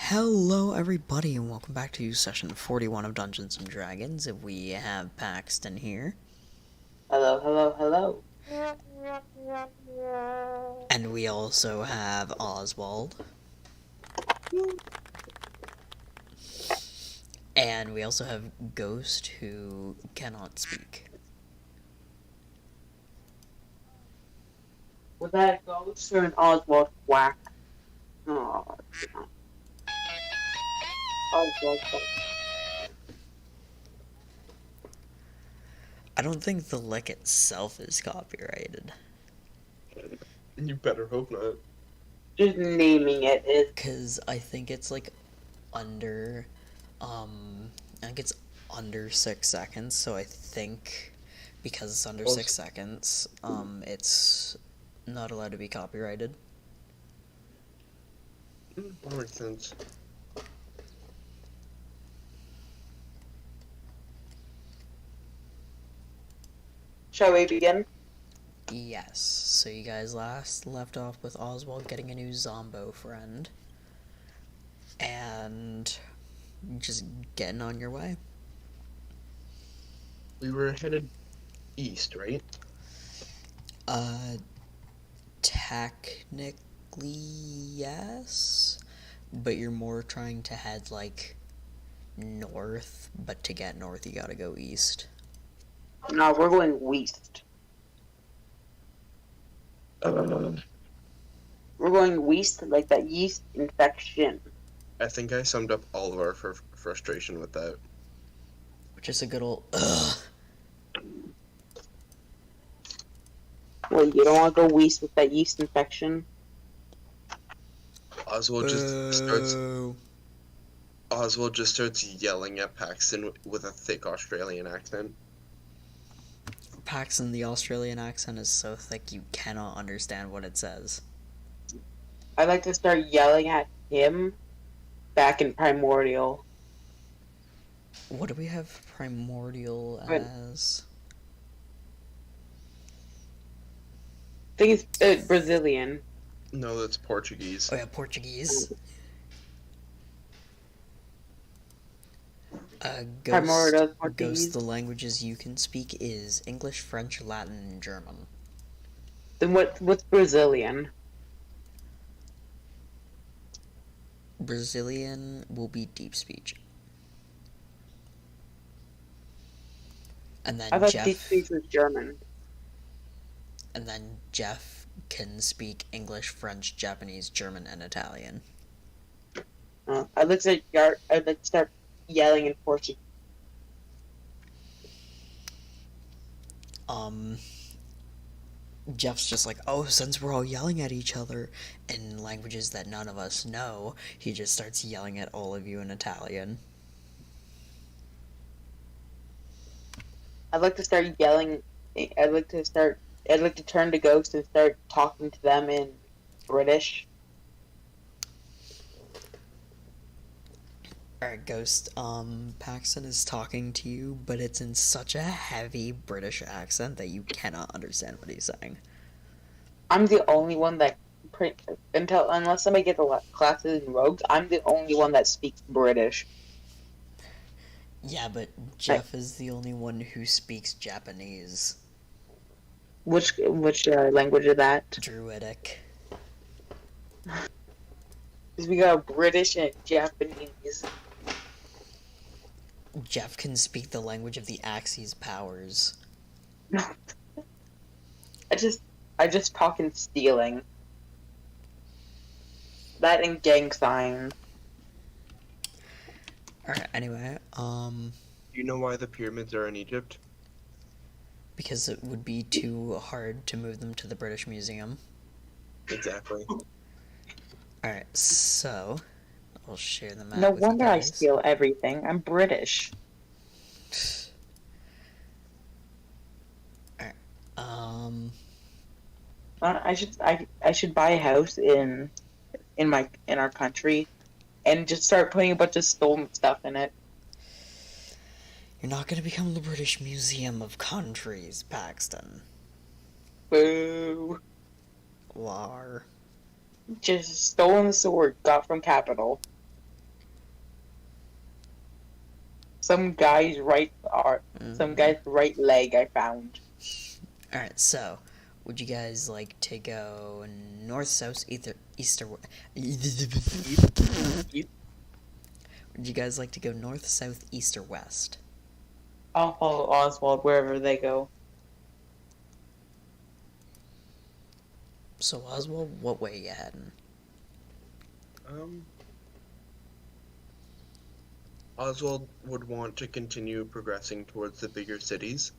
Hello everybody and welcome back to session 41 of Dungeons & Dragons. We have Paxton here. Hello, hello, hello. And we also have Oswald. And we also have Ghost, who cannot speak. Was that a ghost or an Oswald whack? Oh, no. Oswald whack. I don't think the lick itself is copyrighted. You better hope not. Just naming it is. Because I think it's like under, I think it's under 6 seconds, so I think because it's under 6 seconds, it's not allowed to be copyrighted. That makes sense. Shall we begin? Yes, so you guys last left off with Oswald getting a new Zombo friend. And just getting on your way. We were headed east, right? Technically, yes. But you're more trying to head, like, north. But to get north, you gotta go east. No, we're going west. We're going west like that yeast infection. I think I summed up all of our frustration with that. Which is a good old ugh. Well, you don't want to go west with that yeast infection. Oswald just starts yelling at Paxton with a thick Australian accent. Paxton, the Australian accent is so thick you cannot understand what it says. I'd like to start yelling at him back in Primordial. What do we have Primordial as? I think it's Brazilian. No, that's Portuguese. Oh yeah, Portuguese. Ghost, the languages you can speak is English, French, Latin, and German. Then what's Brazilian? Brazilian will be deep speech. And then I thought deep speech was German. And then Jeff can speak English, French, Japanese, German, and Italian. I'd like to start yelling in Portuguese. Jeff's just like, oh, since we're all yelling at each other in languages that none of us know, he just starts yelling at all of you in Italian. I'd like to start yelling. I'd like to turn to Ghost and start talking to them in British. Alright, Ghost, Paxton is talking to you, but it's in such a heavy British accent that you cannot understand what he's saying. I'm the only one that, unless somebody gets a classes in Rogues, I'm the only one that speaks British. Yeah, but Jeff is the only one who speaks Japanese. Which language is that? Druidic. Because we got British and Japanese. Jeff can speak the language of the Axis powers. I just talk in stealing. That and gang signs. Alright, anyway, Do you know why the pyramids are in Egypt? Because it would be too hard to move them to the British Museum. Exactly. Alright, so I'll share the map. No with wonder you I guys. steal everything. I'm British. Alright, I should buy a house in our country, and just start putting a bunch of stolen stuff in it. you're not gonna become the British Museum of Countries, Paxton. Boo! Lar. Just stolen sword got from Capital. some guy's right leg I found. Alright, so would you guys like to go north, south, east, or would you guys like to go north, south, east, or west? I'll follow Oswald wherever they go. So Oswald, what way you heading? Oswald would want to continue progressing towards the bigger cities,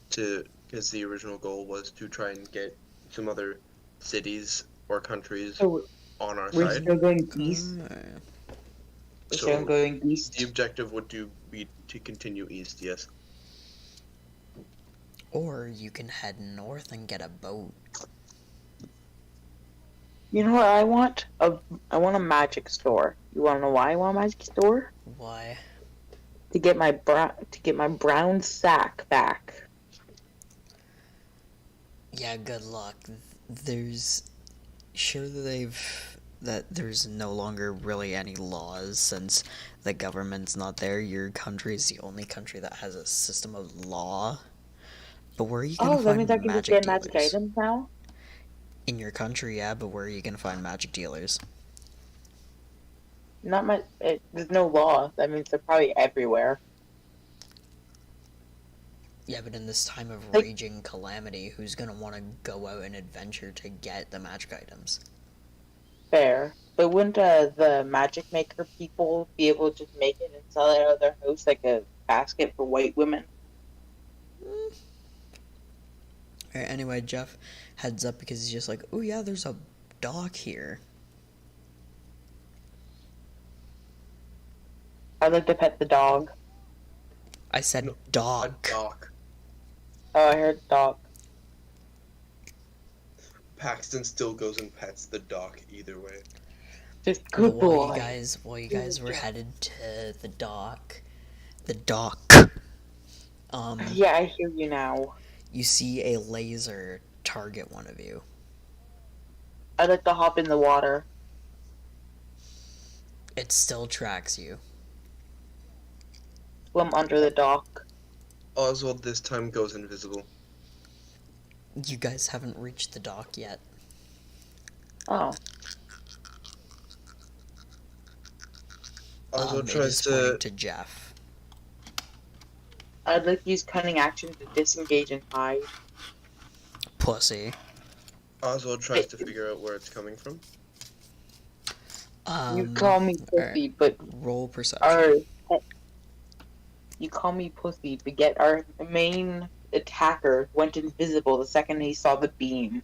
because the original goal was to try and get some other cities or countries So on our we're side. still going east. We're still So going east. the objective would be to continue east, yes. Or you can head north and get a boat. You know what I want? I want a magic store. You want to know why I want a magic store? Why? To get my brown sack back. Yeah, good luck. There's there's no longer really any laws since the government's not there. Your country is the only country that has a system of law. But where are you gonna Oh, that means I find can just magic get magic dealers? items now? In your country, yeah, but where are you gonna find magic dealers? There's no law. That means they're probably everywhere. Yeah, but in this time of Like- raging calamity, who's gonna want to go out and adventure to get the magic items? Fair. But wouldn't the magic maker people be able to just make it and sell it out of their house like a basket for white women? Alright, anyway, Jeff heads up because he's just like, oh yeah, there's a dock here. I'd like to pet the dog. I said No, dock. A dock. Oh, I heard dog. Paxton still goes and pets the dock either way. Just But good boy. while you guys were headed to the dock, Yeah, I hear you now. you see a laser target one of you. I'd like to hop in the water. It still tracks you. Swim under the dock. Oswald this time goes invisible. You guys haven't reached the dock yet. Oh. Oswald It tries is to. pointing to Jeff. I'd like to use cunning action to disengage and hide. Pussy. Oswald tries to figure out where it's coming from. You call me pussy, but Roll perception. you call me pussy, but yet our main attacker went invisible the second he saw the beam.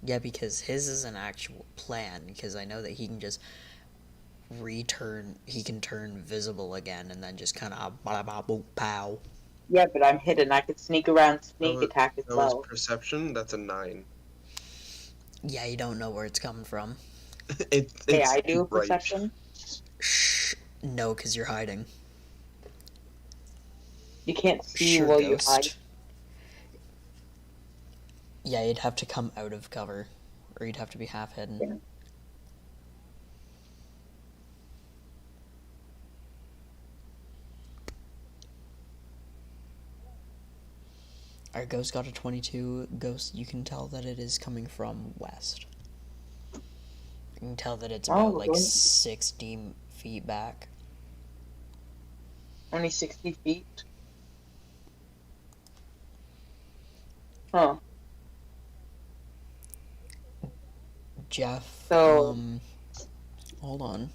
Yeah, because his is an actual plan, because I know that he can just turn visible again and then just kind of pow. Yeah, but I'm hidden. I could sneak around, sneak attack as That was well. perception. That's a 9. Yeah, you don't know where it's coming from. Hey, I do a right. perception. Shh. No, because you're hiding. You can't see Sure, while Ghost. you hide. Yeah, you'd have to come out of cover, or you'd have to be half hidden. Yeah. Our Ghost got a 22. Ghost, you can tell that it is coming from west. You can tell that it's about like really? 60 feet back. Only 60 feet. Huh. Jeff, So- hold on.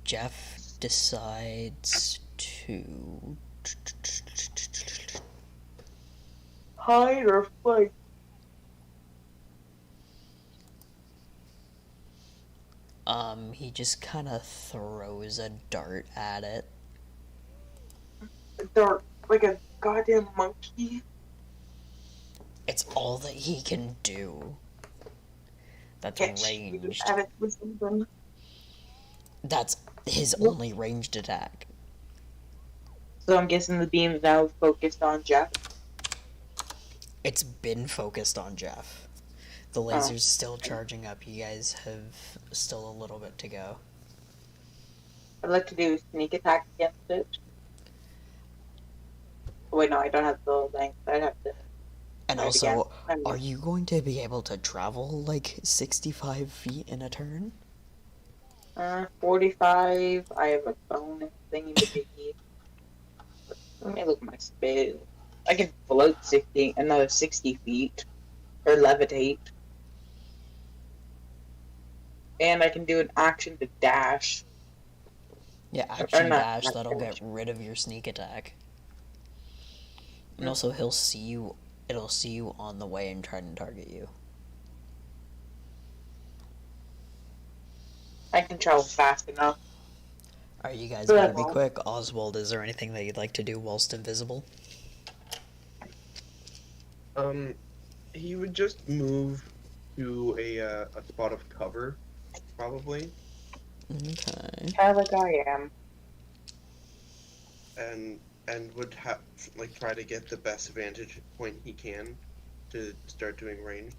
Jeff decides to Hide or fight? he just kind of throws a dart at it. They're like a goddamn monkey. It's all that he can do. That's Get ranged. Have it with something. That's his only ranged attack. So I'm guessing the beam's now focused on Jeff. It's been focused on Jeff. The laser's still charging up. You guys have still a little bit to go. I'd like to do sneak attack against it. Oh, wait, no, I don't have the length. I'd have to And try it again. also, are you going to be able to travel like 65 feet in a turn? 45. I have a bonus thingy majiggy. Let me look at my spell. I can float 60 feet, or levitate. And I can do an action to dash. Yeah, Or action not, dash, not that'll dash. get rid of your sneak attack. And Mm. also, it'll see you on the way and try to target you. I can travel fast enough. Alright, you guys So gotta that's be all. quick. Oswald, is there anything that you'd like to do whilst invisible? He would just move to a spot of cover, probably, Okay. Kind of like I am. and would have like try to get the best vantage point he can to start doing ranged.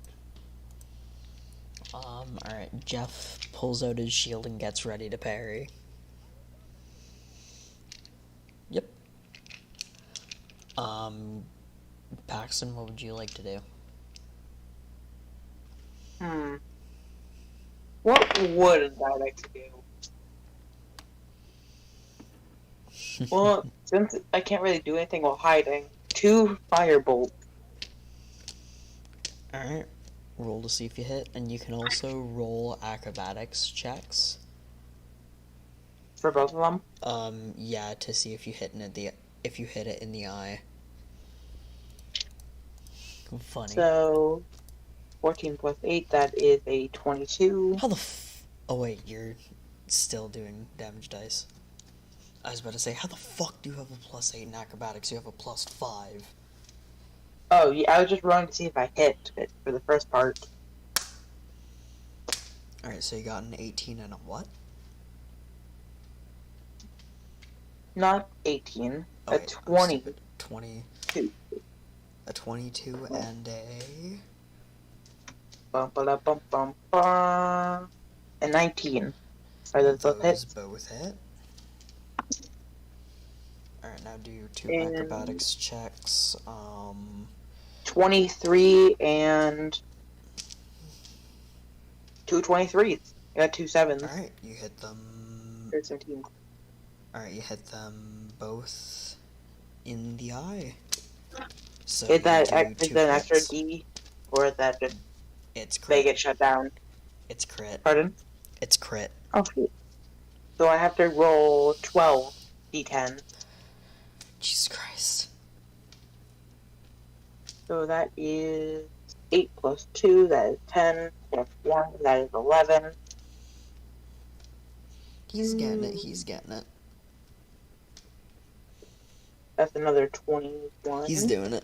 Alright. Jeff pulls out his shield and gets ready to parry. Yep. Paxton, what would you like to do? What wouldn't I like to do? Well, since I can't really do anything while hiding, 2 firebolt. Alright. Roll to see if you hit, and you can also roll acrobatics checks. For both of them? Yeah, to see if you hit it in the eye. Funny. So, 14 plus 8, that is a 22. How the oh wait, you're still doing damage dice. I was about to say, how the fuck do you have a +8 in acrobatics? You have a +5. Oh, yeah, I was just rolling to see if I hit it for the first part. Alright, so you got an 18 and a what? Not 18, Oh, a wait, I'm 20. stupid. 2. A 22 and a... Bum, ba, bum, bum, bum. And 19. Are those both hits? both hit. Alright, now do your 2 And acrobatics checks. 23 and 2 23s. I got 2 7s. Alright, you hit them... Or 17. Alright, you hit them both in the eye. So Is that you do is 2 that an extra crits. D? Or is that just It's they crit. get shut down? It's crit. Pardon? It's crit. Oh, shoot. So I have to roll 12 D10. Jesus Christ. So that is 8 plus 2, that is 10, plus 1, that is 11. He's getting it. He's getting it. That's another 21. He's doing it.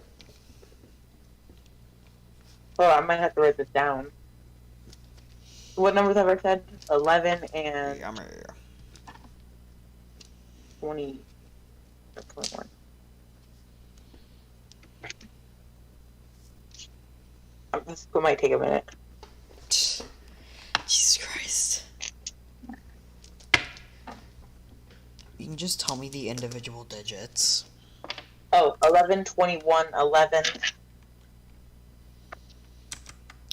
Oh, I might have to write this down. What numbers have I said? 11 and Yummer. 20. Or 21. This might take a minute. Jesus Christ. You can just tell me the individual digits. Oh, 11, 21, 11.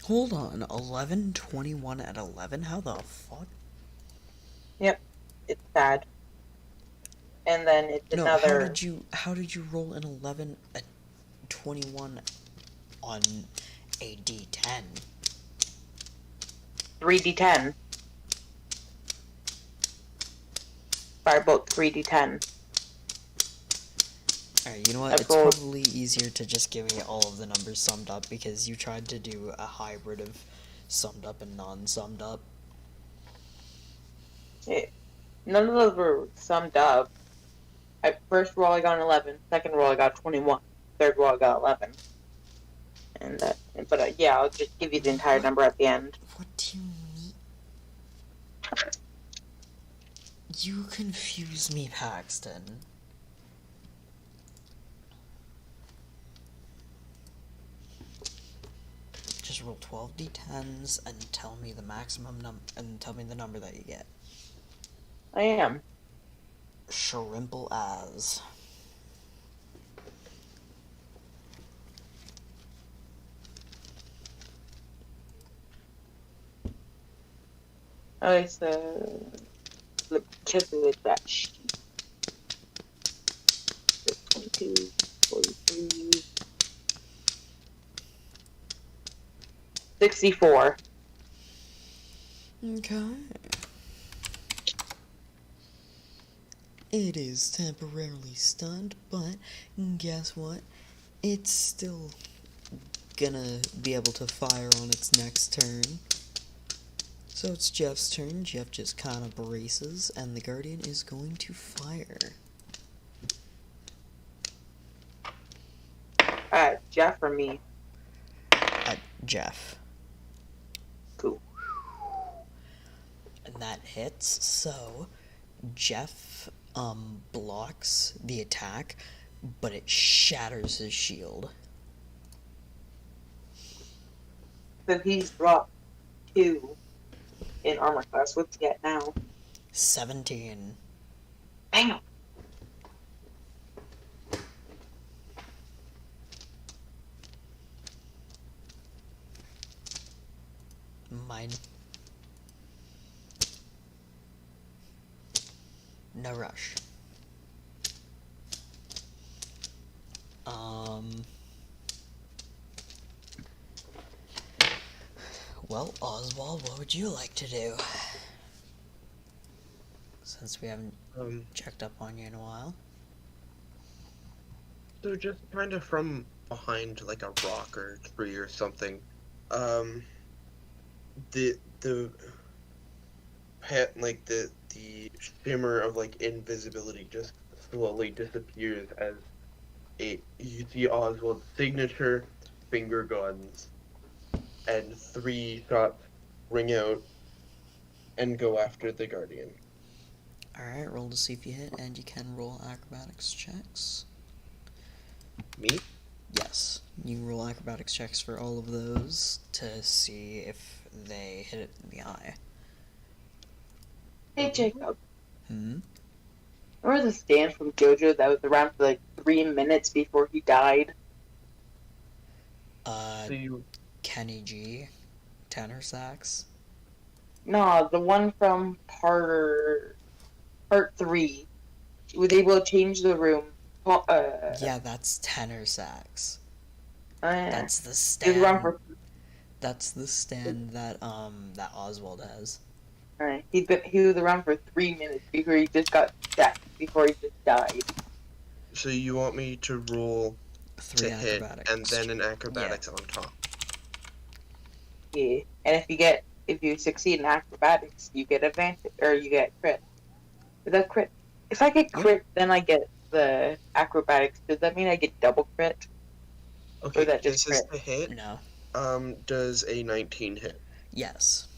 Hold on. 11, 21, and 11? How the fuck? Yep, it's sad. And then it's No, another how did you roll an 11, a 21 on a D10? 3d10. Firebolt 3d10. Alright, you know what? That's It's all. probably easier to just give me all of the numbers summed up because you tried to do a hybrid of summed up and non-summed up. None of those were summed up. First roll I got an 11. Second roll I got 21. Third roll I got 11. And that, but yeah, I'll just give you the entire number at the end. What do you mean? You confuse me, Paxton. Just roll 12 d10s and tell me the maximum and tell me the number that you get. I am. Shrimple as. Okay, so let me calculate that sheet. 22, 43, 64. Okay. It is temporarily stunned, but guess what? It's still gonna be able to fire on its next turn. So it's Jeff's turn. Jeff just kind of braces, and the Guardian is going to fire. Jeff or me? At Jeff. Cool. And that hits, so Jeff blocks the attack, but it shatters his shield. So he's dropped 2 in armor class. What's he at now? 17. Bam! Mine. No rush. Well, Oswald, what would you like to do? Since we haven't checked up on you in a while. So just kind of from behind, like a rock or tree or something, the shimmer of like invisibility just slowly disappears as you see Oswald's signature finger guns, and 3 shots ring out and go after the Guardian. Alright, roll to see if you hit, and you can roll acrobatics checks. Me? Yes, you can roll acrobatics checks for all of those to see if they hit it in the eye. Hey, Jacob. Hmm? Remember the stand from JoJo that was around for like 3 minutes before he died? So you... Kenny G, tenor sax. No, the one from part 3. He was able to change the room. Yeah, that's tenor sax. That's the He was around stand. for. That's the stand that that Oswald has. Alright, he was around for 3 minutes before he just got stabbed. Before he just died. So you want me to roll 3 to hit acrobatics. and then an acrobatics on top? Yeah, and if you succeed in acrobatics, you get advantage or you get crit. Is that crit? If I get crit, then I get the acrobatics. Does that mean I get double crit? Okay, or that just this is crit? the hit. No. Does a 19 hit? Yes.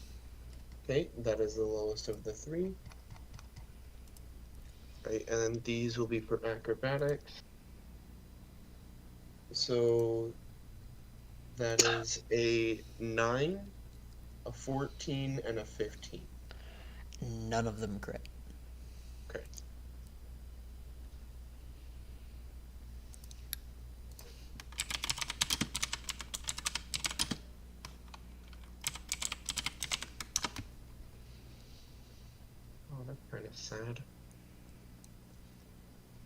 Okay, that is the lowest of the 3. Right, and then these will be for acrobatics. So that is a 9, a 14, and a 15. None of them crit. Okay. Oh, that's kind of sad.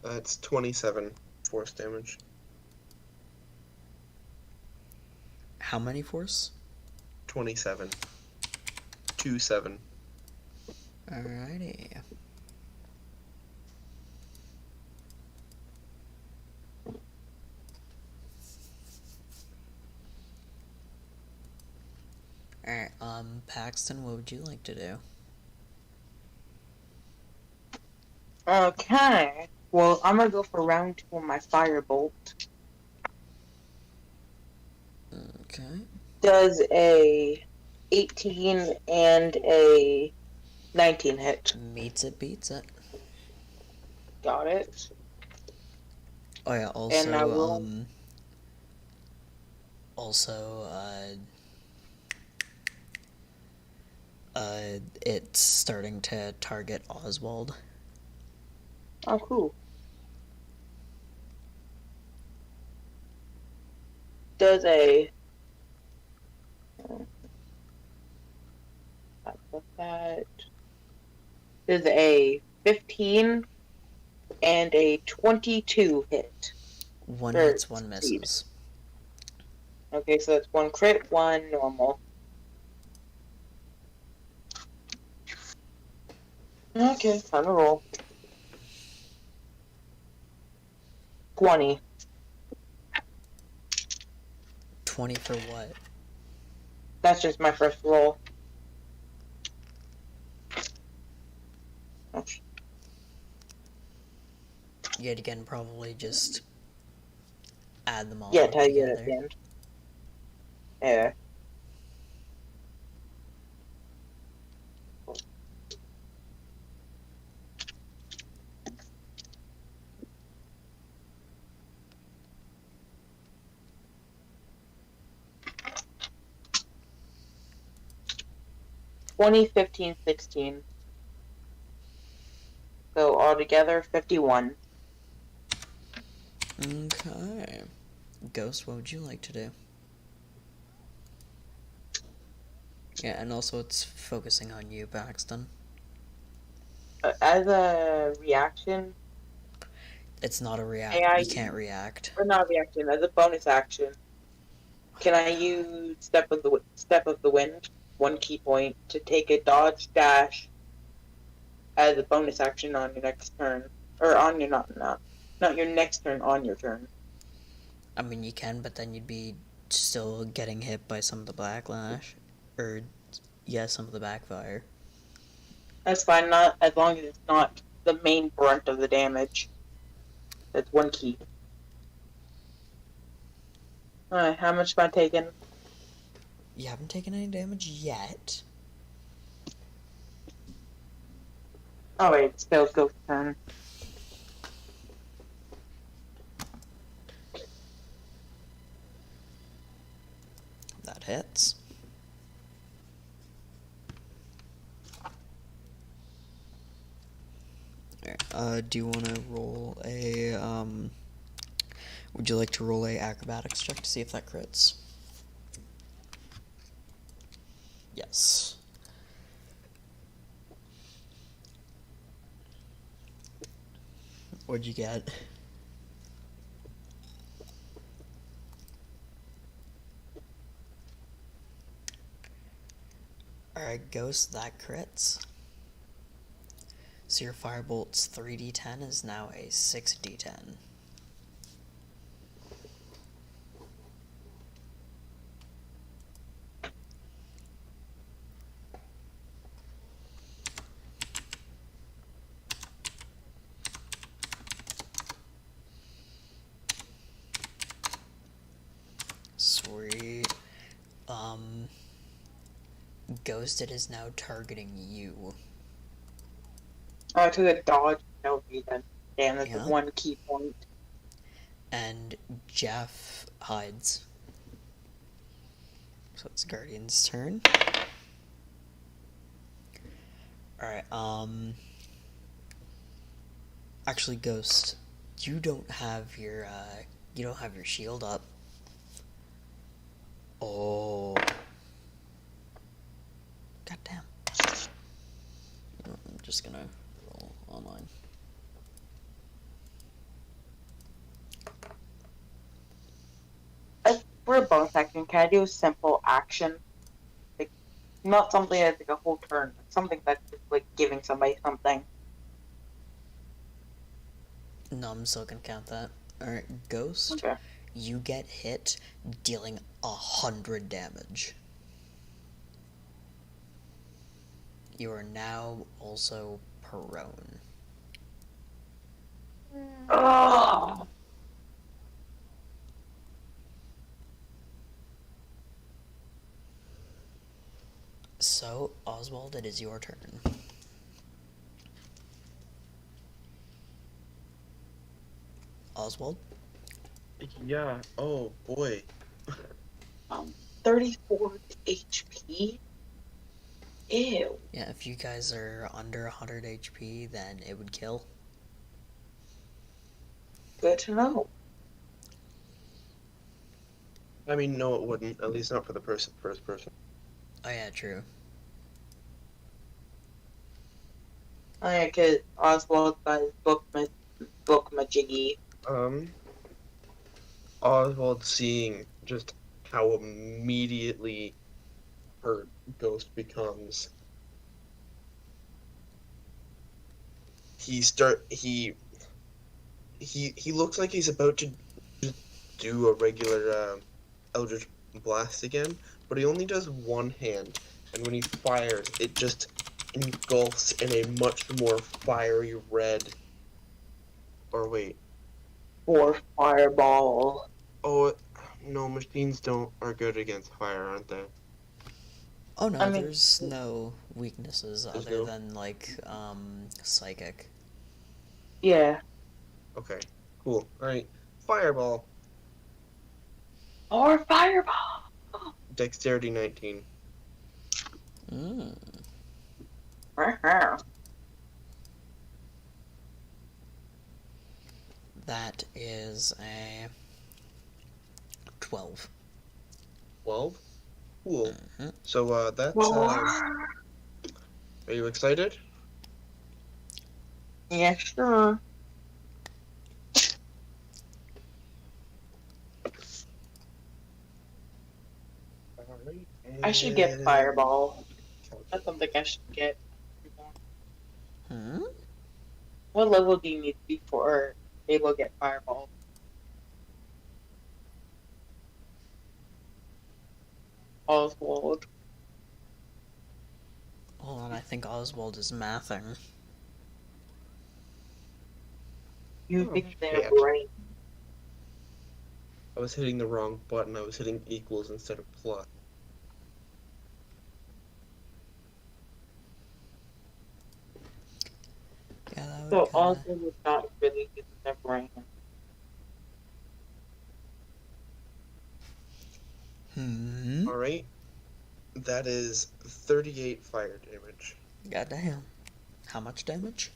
That's 27 force damage. How many force? 27. 2-7. Alrighty. Alright, Paxton, what would you like to do? Okay. Well, I'm gonna go for round 2 on my firebolt. Okay. Does a 18 and a 19 hit? Meets it, beats it. Got it. Oh yeah, And I will. It's starting to target Oswald. Oh, cool. Does a that does a 15 and a 22 hit? One Or hits, one succeed. misses. Okay, so that's 1 crit, 1 normal. Okay, time to roll. 20. 20 for what? That's just my first roll. Yet again, probably just add them all Yeah, up tell you at together. the end. Yeah. Twenty, 15, 16. So altogether, 51. Okay. Ghost, what would you like to do? Yeah, and also it's focusing on you, Paxton. As a reaction, It's not a react. AI, You can't react. or not a reaction, as a bonus action, can I use Step of the Wind, 1 key point, to take a dodge dash as a bonus action on your next turn, or on your not your next turn, on your turn. I mean, you can, but then you'd be still getting hit by some of the backlash, or yeah, some of the backfire. That's fine, not as long as it's not the main brunt of the damage. That's 1 key. Alright, how much am I taking? You haven't taken any damage yet. Oh wait, it's still Ghost's turn. That hits. Do you want to roll a, would you like to roll a acrobatics check to see if that crits? Yes. What'd you get? Alright, Ghost, that crits. So your firebolt's 3d10 is now a 6d10. Sweet. Ghost, it is now targeting you. Oh, I took a dodge. That would be then. Damn, that's Yeah. 1 key point. And Jeff hides. So it's Guardian's turn. Alright, actually, Ghost, you don't have your shield up. Oh. Goddamn. I'm just gonna roll online. For a bonus action, can I do a simple action? Like, not something that's like a whole turn, but something that's just like giving somebody something. No, I'm still gonna count that. Alright, Ghost, Okay. you get hit, dealing 100 damage. You are now also prone. Oh! So, Oswald, it is your turn. Oswald? Yeah, oh boy. 34 HP? Ew. Yeah, if you guys are under 100 HP, then it would kill. Good to know. I mean, no, it wouldn't. At least not for the first person. Oh yeah, true. Oh yeah, because Oswald got his book majiggy. Oswald seeing just how immediately hurt Ghost becomes. He looks like he's about to just do a regular Eldritch Blast again, but he only does one hand, and when he fires, it just engulfs in a much more fiery red. Or wait, Or fireball. oh no, machines are good against fire, aren't they? Oh no, I mean, there's no weaknesses There's other no? than like psychic. yeah. Okay, cool. All right, fireball, Or fireball. dexterity 19. Mm. That is a 12. 12. Cool. Mhm. So that's. Are you excited? Yeah, sure. All right. I should get fireball. That's something I should get. Hmm? What level do you need to be for able to get fireball? Oswald. Hold on, I think Oswald is mathing. Using their shit. brain. I was hitting the wrong button. I was hitting equals instead of plus. Yeah, that would So kinda... Oswald was not really using their brain. Hmm? All right. That is 38 fire damage. Goddamn. How much damage?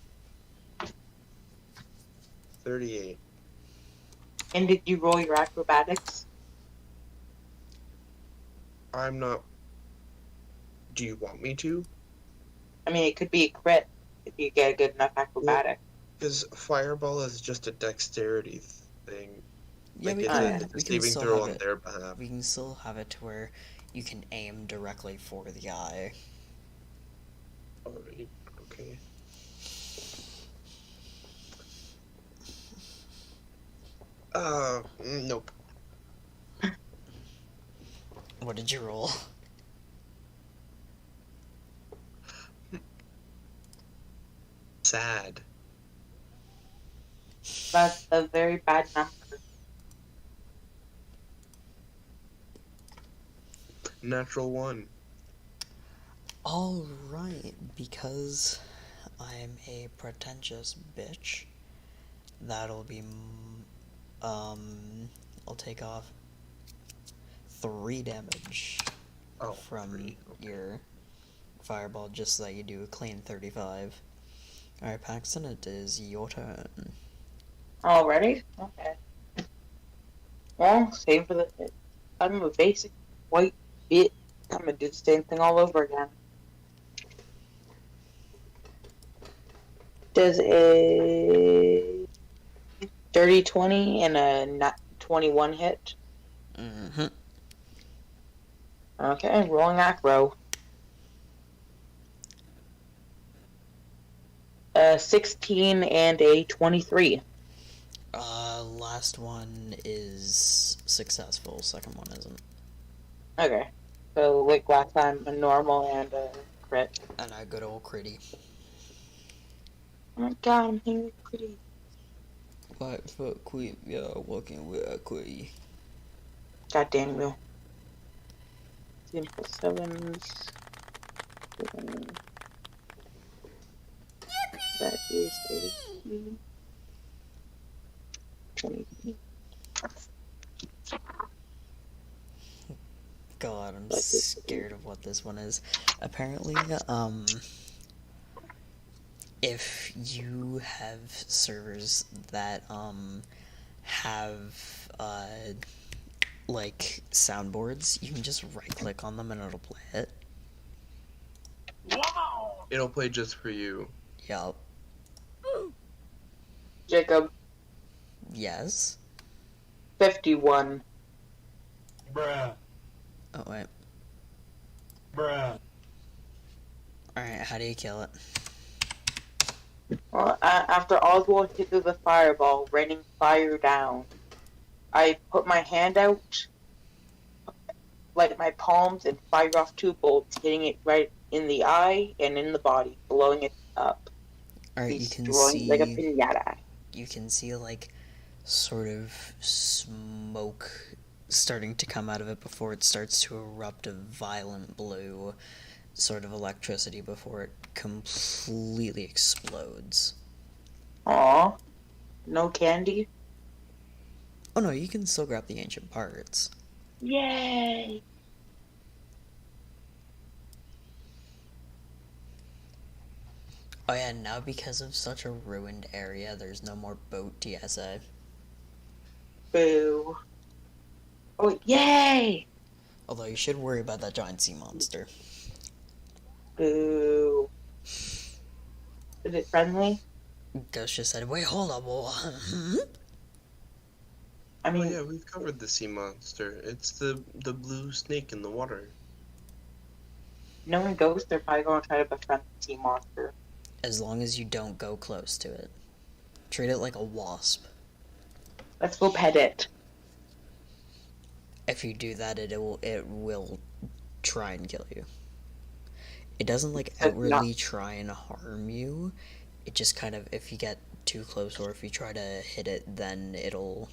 38. And did you roll your acrobatics? I'm not. Do you want me to? I mean, it could be a crit if you get a good enough acrobatic. Because fireball is just a dexterity thing. Yeah, Like we it's can, a, it's a we can saving still throw have on it. their behalf. We can still have it to where you can aim directly for the eye. Alright. Okay. Nope. What did you roll? Sad. That's a very bad number. Natural 1. Alright, because I'm a pretentious bitch, that'll be, I'll take off 3 damage Oh, from 3. Okay. your fireball, just so that you do a clean 35. Alright, Paxton, it is your turn. Already? Okay. Well, same for the. I'm a basic white bit. I'm gonna do the same thing all over again. Does a dirty 20 and a nat 21 hit? Mm-hmm. Okay, rolling acro. 16 and a 23. Last one is successful, second one isn't. Okay. So, like last time, a normal and a crit. And a good old critty. Oh my god, I'm hitting with critty. What for quit, yeah, working with a quitty. God damn you. 7s. That is a 20. God, I'm scared of what this one is. Apparently, if you have servers that, have like soundboards, you can just right click on them and it'll play it. Wow! It'll play just for you. Yup. Jacob, Yes. 51. Bruh. Oh wait. Bruh. Alright, how do you kill it? Well, after Oswald hit through the fireball, raining fire down, I put my hand out, light my palms, and fire off 2 bolts, hitting it right in the eye and in the body, blowing it up. Alright, you can Destroying like a see pinata. you can see like sort of smoke starting to come out of it before it starts to erupt a violent blue sort of electricity before it completely explodes. Aw. No candy? Oh no, you can still grab the ancient parts. Yay! Oh yeah, now because of such a ruined area, there's no more boat TSA. Boo. Oh, yay! Although you should worry about that giant sea monster. Boo. Is it friendly? Ghost just said, wait, hold up, I Oh mean, yeah, we've covered the sea monster. It's the blue snake in the water. knowing ghosts, they're probably going to try to befriend the sea monster. as long as you don't go close to it. Treat it like a wasp. Let's go pet it. If you do that, it will try and kill you. It doesn't like outwardly try and harm you. It just kind of, if you get too close or if you try to hit it, then it'll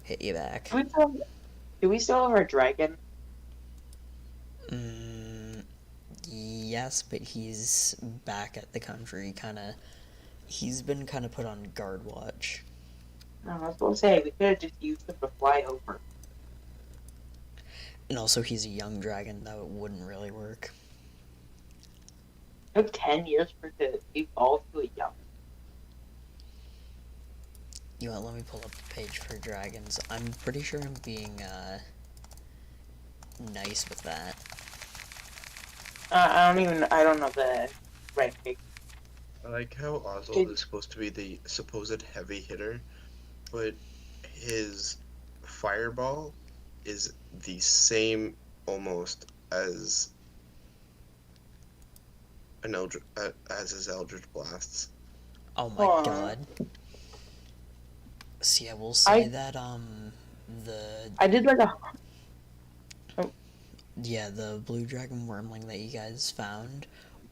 hit you back. Do we still have our dragon? Yes, but he's back at the country, he's been kind of put on guard watch. No, I was going to say, we could have just used him to fly over. And also he's a young dragon, though it wouldn't really work. It took 10 years for it to evolve to a young. You know what, let me pull up the page for dragons. I'm pretty sure I'm being, nice with that. I don't know the ranking. I like how Oswald is supposed to be the supposed heavy hitter, but his fireball is the same almost as an as his Eldritch blasts. Oh my god. See, I will say that, I did like a... Yeah, the blue dragon wormling that you guys found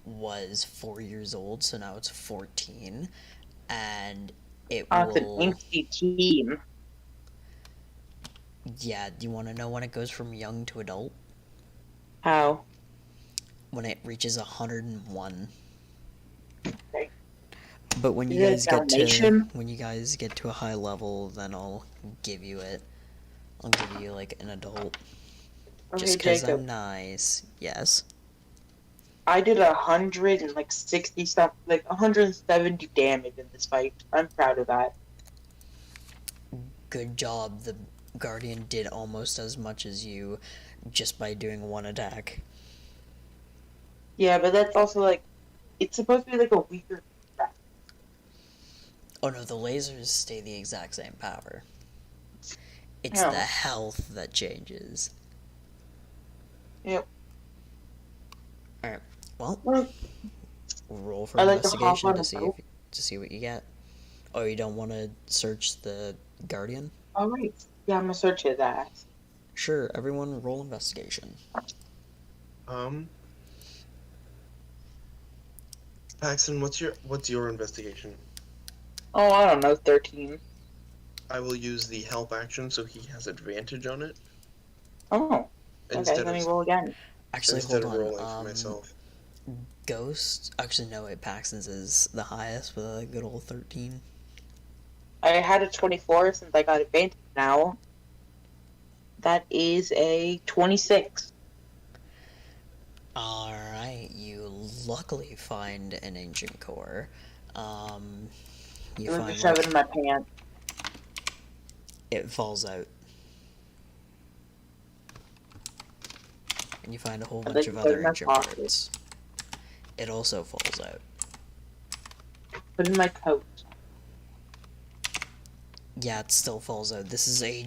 was 4 years old, so now it's 14, and it It's an will... angsty teen. Yeah, do you want to know when it goes from young to adult? How? When it reaches 101. Okay. But when you Is it guys get to a high level, then I'll give you it. I'll give you like an adult. Okay, Just because Jacob. I'm nice. Yes. I did 160 stuff, like 170 damage in this fight. I'm proud of that. Good job. The Guardian did almost as much as you just by doing one attack. Yeah, but that's also like, it's supposed to be like a weaker threat. Oh no, the lasers stay the exact same power. It's Yeah. the health that changes. Yep. Alright, well, roll for I like to hop investigation on to a see boat. to see what you get. Oh, you don't want to search the Guardian? Alright. Yeah, I'm gonna search his ass. Sure, everyone roll investigation. Paxton, what's your investigation? Oh, I don't know, 13. I will use the help action so he has advantage on it. Oh. Okay, Instead let me of roll again. Actually, instead hold of on. rolling for myself. Ghost. Actually, no, wait. Paxton's is the highest with a good old 13. I had a 24 since I got advantage now. That is a 26. Alright, you luckily find an ancient core. You It was a find 7 in my pants. it falls out. And you find a whole I'd bunch like of to put it other in my ancient pocket. parts. It also falls out. Put in my coat. Yeah, it still falls out. This is a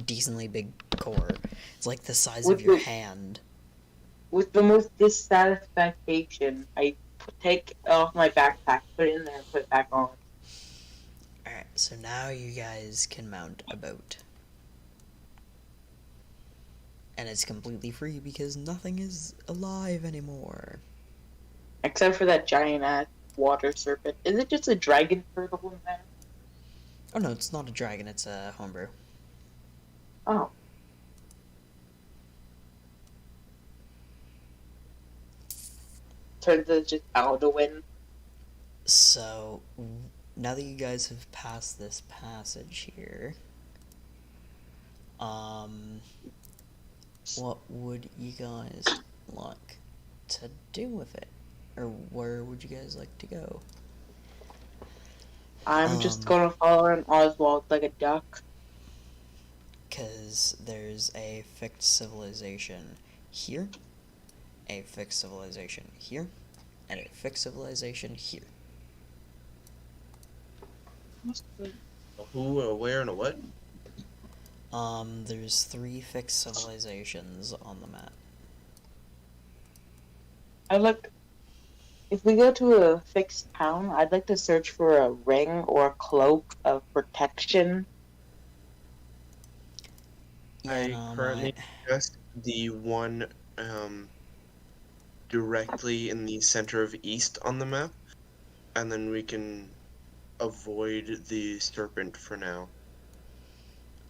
decently big core. It's like the size of your hand. With the most dissatisfaction, I take it off my backpack, put it in there, and put it back on. Alright, so now you guys can mount a boat. And it's completely free because nothing is alive anymore. Except for that giant ass water serpent. Is it just a dragon turtle in there? Oh no, it's not a dragon, it's a homebrew. Oh. Turns out it's just Alduin. So, now that you guys have passed this passage here, what would you guys like to do with it? Or where would you guys like to go? I'm just gonna follow an Oswald like a duck. Because there's a fixed civilization here, a fixed civilization here, and a fixed civilization here. Who, a where, and a what? There's 3 fixed civilizations on the map. If we go to a fixed town, I'd like to search for a ring or a cloak of protection. Yeah, I no, currently just the one directly in the center of east on the map, and then we can avoid the serpent for now.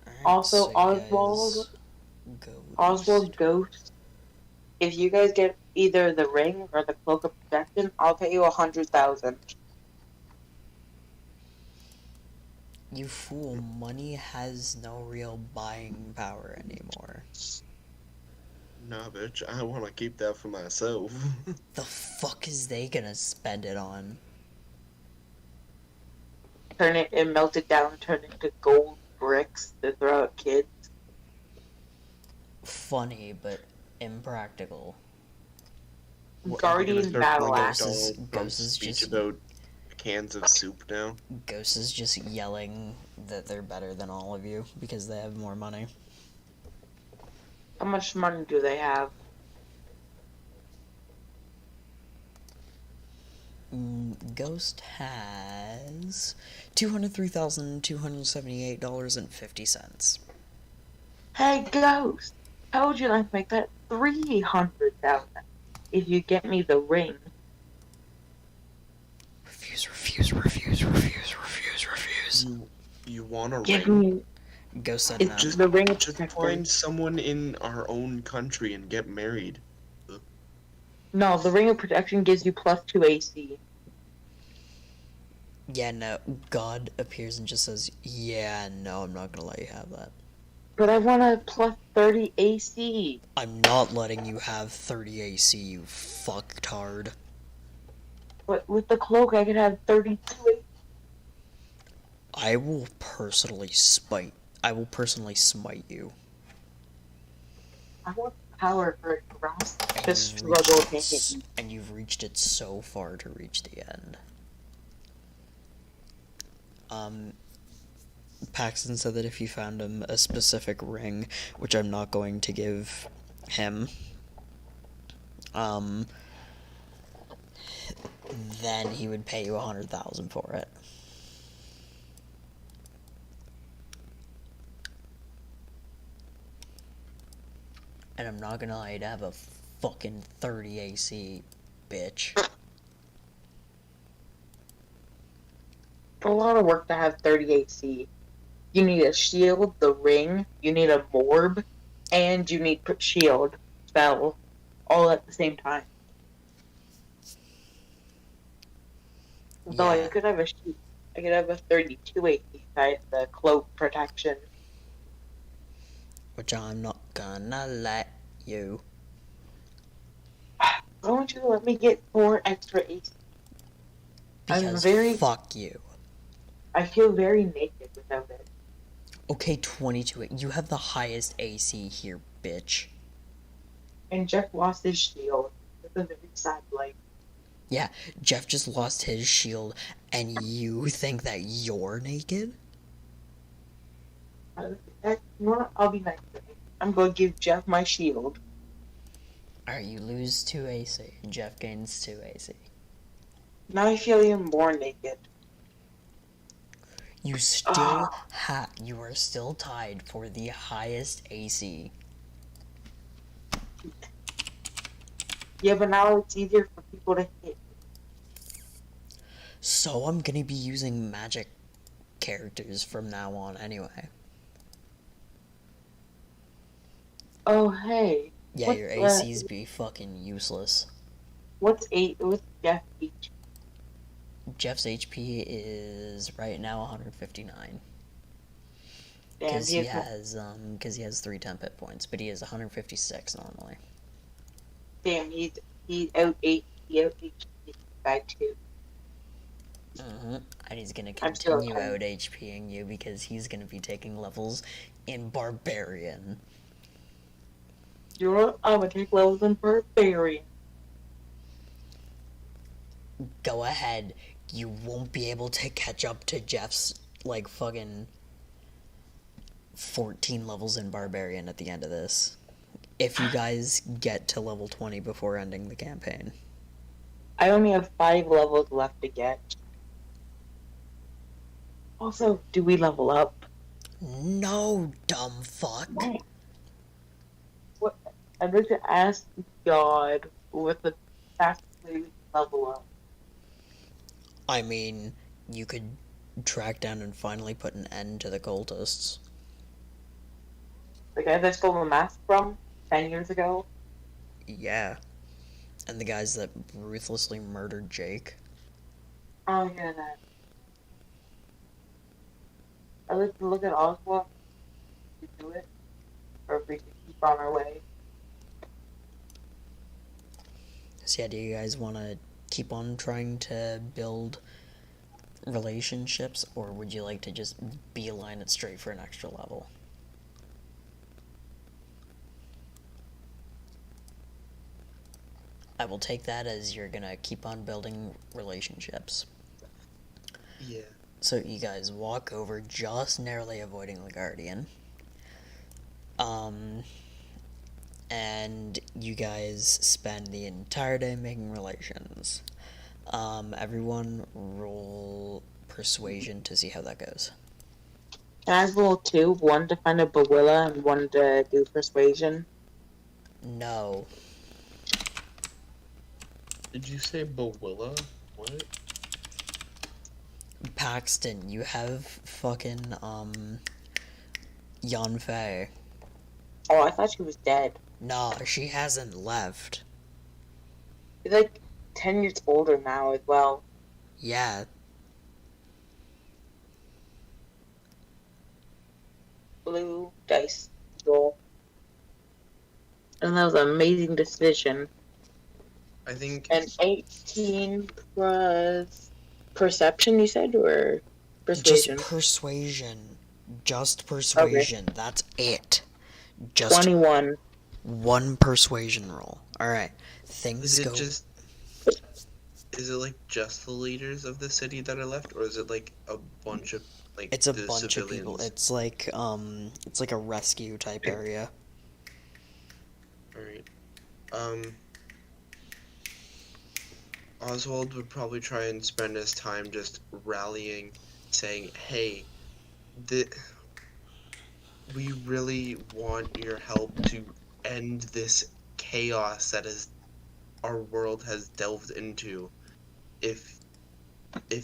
Alright, Also, so you Oswald- guys go Oswald east. Ghost. If you guys get either the ring or the cloak of protection, I'll pay you 100,000. You fool, money has no real buying power anymore. Nah, bitch, I want to keep that for myself. The fuck is they gonna spend it on? Turn it and melt it down, turn it into gold bricks to throw at kids. Funny, but impractical. What, are we gonna Guardian start battle pulling a axe. Ghosts- Donald Trump ghosts is speech just- about cans of soup now? Ghost is just yelling that they're better than all of you because they have more money. How much money do they have? Ghost has $203,278.50. Hey, Ghost! How would you like to make that 300,000 if you get me the ring? Refuse. You want a Give ring? me Ghost said no. the ring of Just protection. find someone in our own country and get married. No, the ring of protection gives you +2 AC. Yeah, no. God appears and just says, yeah, no, I'm not gonna let you have that. But I want a +30 AC. I'm not letting you have 30 AC, you fucktard. But with the cloak, I could have 32 AC. I will personally smite you. I want power for it to rise. And Just you've reached struggle it to hit s- me. and you've reached it so far to reach the end. Paxton said that if you found him a specific ring, which I'm not going to give him, then he would pay you 100,000 for it. And I'm not gonna lie, you'd have a fucking 30 AC, bitch. It's a lot of work to have 30 AC. You need a shield, the ring, you need a morb, and you need shield, spell, all at the same time. Though Yeah. I could have a shield. I could have a 32 AC side, the cloak protection. Which I'm not gonna let you. Why don't you let me get 4 extra AC? Because very- fuck you. I feel very naked without it. Okay, 22. You have the highest AC here, bitch. And Jeff lost his shield. It's a very sad life. Yeah, Jeff just lost his shield, and you think that you're naked? You know what? I'll be nice to him. I'm gonna give Jeff my shield. Alright, you lose 2 AC. Jeff gains 2 AC. Now I feel even more naked. You still you are still tied for the highest AC. Yeah, but now it's easier for people to hit. So I'm gonna be using magic characters from now on anyway. Oh, hey. Yeah, What's, your ACs be fucking useless. What's Jeff H? Jeff's HP is right now 159. Damn, Because he has 3 temp hit points, but he has 156 normally. Damn, he out HP by 2. And he's gonna I'm still continue okay. out HPing you because he's gonna be taking levels in Barbarian. You know what? I'm gonna take levels in Barbarian. Go ahead. You won't be able to catch up to Jeff's, like, fucking 14 levels in Barbarian at the end of this. If you guys get to level 20 before ending the campaign. I only have 5 levels left to get. Also, do we level up? No, dumb fuck. What? I'd like to ask God what the fastest way we can level up. I mean, you could track down and finally put an end to the cultists. The guy that stole the mask from 10 years ago? Yeah. And the guys that ruthlessly murdered Jake. Oh, yeah, that. I'd like to look at Oswald to do it, or if we should keep on our way. So yeah, do you guys want to keep on trying to build relationships, or would you like to just beeline it straight for an extra level? I will take that as you're gonna keep on building relationships. Yeah. So you guys walk over, just narrowly avoiding the Guardian. And you guys spend the entire day making relations. Everyone roll persuasion to see how that goes. Can I roll 2? 1 to find a Bawilla and 1 to do persuasion? No. Did you say Bawilla? What? Paxton, you have fucking, Yanfei. Oh, I thought she was dead. Nah, she hasn't left. She's like 10 years older now as well. Yeah. Blue dice roll. And that was an amazing decision. I think And 18 plus perception, you said, or persuasion? Just persuasion. Just persuasion. Okay. That's it. Just 21. 1 persuasion roll. Alright. Things go... Is it like just the leaders of the city that are left, or is it like a bunch of like It's a the bunch civilians? of people. It's like a rescue type area. Alright. Oswald would probably try and spend his time just rallying, saying, hey, we really want your help to end this chaos that our world has delved into. If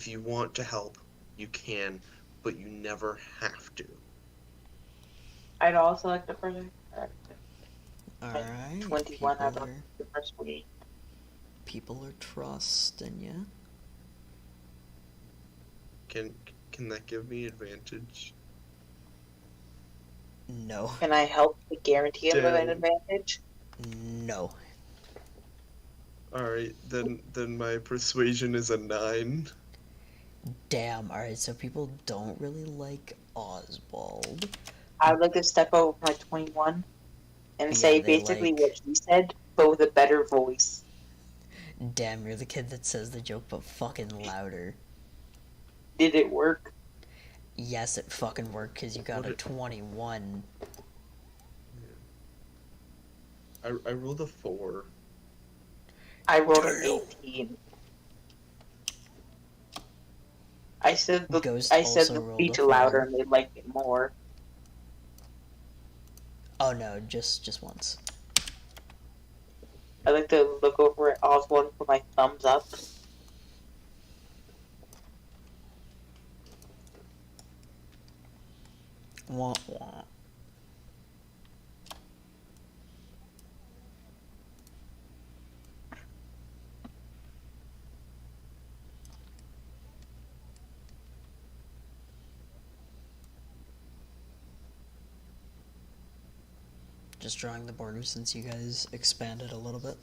you want to help, you can, but you never have to. I'd also like to further. Alright. 21 out of the first week. People are trusting you. Can that give me advantage? No. Can I help to guarantee him an advantage? No. Alright, then my persuasion is a 9. Damn, alright, so people don't really like Oswald. I would like to step over my 21 and Yeah, say they basically like- what she said, but with a better voice. Damn, you're the kid that says the joke, but fucking louder. Did it work? Yes, it fucking worked because you got What a it- 21. I rolled a 4. I rolled an Damn. 18. I said the Ghost I said also the rolled a speech louder 4. and they liked it more. Oh no, just once. I like to look over at Oswald and put my thumbs up. Wah wah. Just drawing the border since you guys expanded a little bit.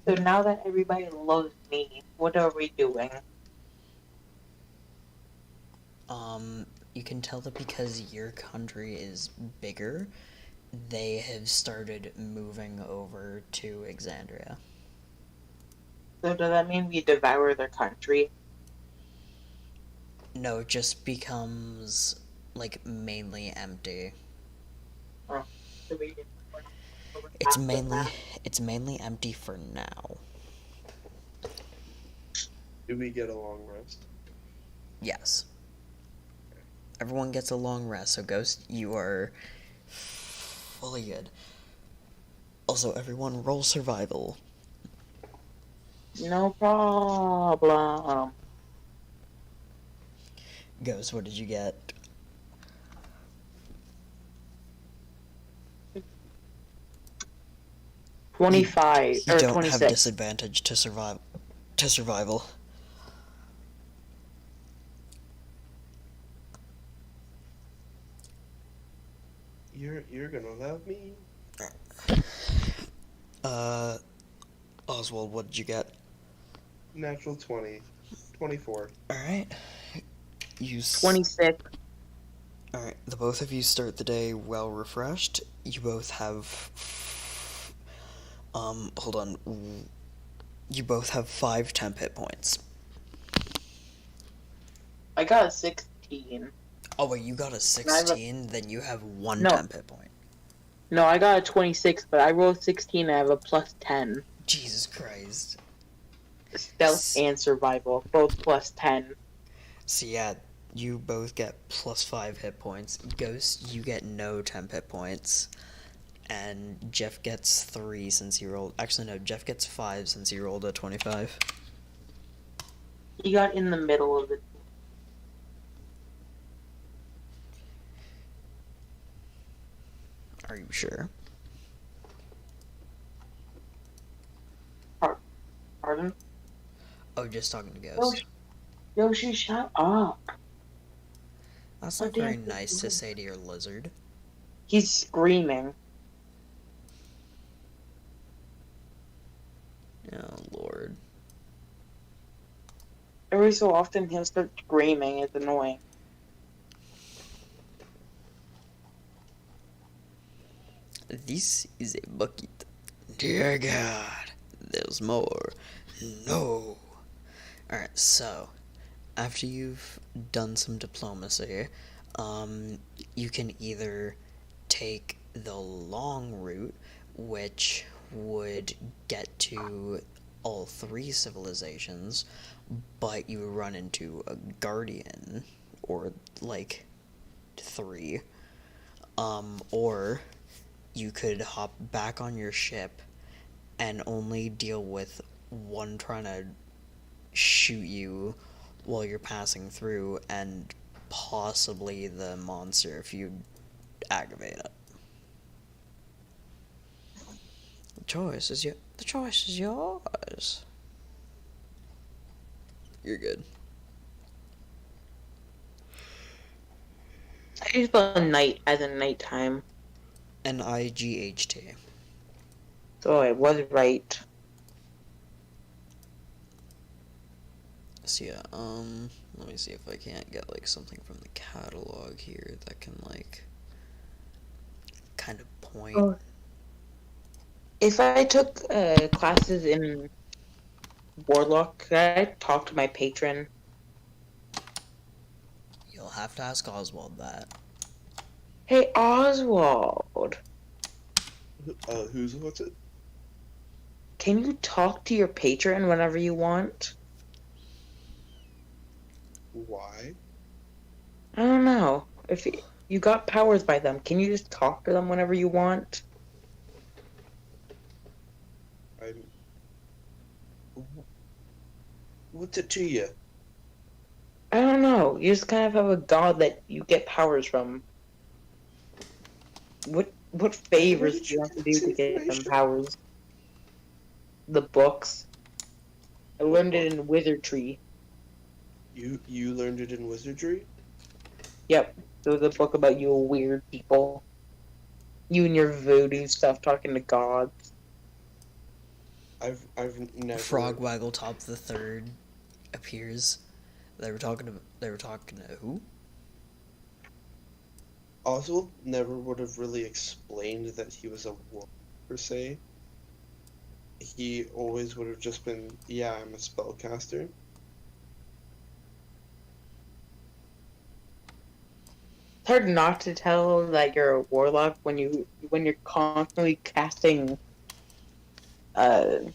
So now that everybody loves me, what are we doing? You can tell that because your country is bigger, they have started moving over to Exandria. So does that mean we devour their country? No, it just becomes like mainly empty. So we It's mainly empty for now. Do we get a long rest? Yes. Everyone gets a long rest, so Ghost, you are fully good. Also, everyone roll survival. No problem. Ghost, what did you get? 25 You or don't 26. have disadvantage to survival. You're gonna love me. Oswald, what did you get? Natural 20. 24. Alright. 26. Alright, the both of you start the day well refreshed. You both have... hold on. You both have 5 temp hit points. I got a 16. Oh wait, you got a 16, then you have 1 No. temp hit point. No, I got a 26, but I rolled 16 and I have a plus 10. Jesus Christ. Stealth and survival, both plus 10. So yeah, you both get plus 5 hit points. Ghost, you get no temp hit points. And Jeff gets 3 since he rolled... Actually, no, Jeff gets 5 since he rolled a 25. He got in the middle of it. Are you sure? Pardon? Oh, just talking to Ghost. Yoshi, shut up. That's Oh, not very damn. nice to say to your lizard. He's screaming. Oh, Lord. Every so often he'll start screaming. It's annoying. This is a bucket. Dear God, there's more. No. Alright, so, after you've done some diplomacy, you can either take the long route, which would get to all 3 civilizations, but you run into a guardian, or, like, 3. Or you could hop back on your ship and only deal with one trying to shoot you while you're passing through, and possibly the monster if you aggravate it. The choice is yours. You're good. I just spell night as in nighttime. NIGHT. So I was right. guess, yeah. Let me see if I can't get, like, something from the catalog here that can, like, kind of point. Oh. If I took classes in Warlock, could I talk to my patron? You'll have to ask Oswald that. Hey, Oswald, What's it? can you talk to your patron whenever you want? Why? I don't know. If you got powers by them, can you just talk to them whenever you want? I'm. What's it to you? I don't know. You just kind of have a god that you get powers from. What favors did do you you have to get do this to get them information? powers? The books. I What learned it book? in Wizardry. You learned it in wizardry? Yep. There was a book about you weird people. You and your voodoo stuff talking to gods. I've never. Frog Waggletop the Third appears. They were talking to who? Oswald never would have really explained that he was a wolf per se. He always would have just been, yeah, I'm a spellcaster. It's hard not to tell that you're a warlock when you're constantly casting the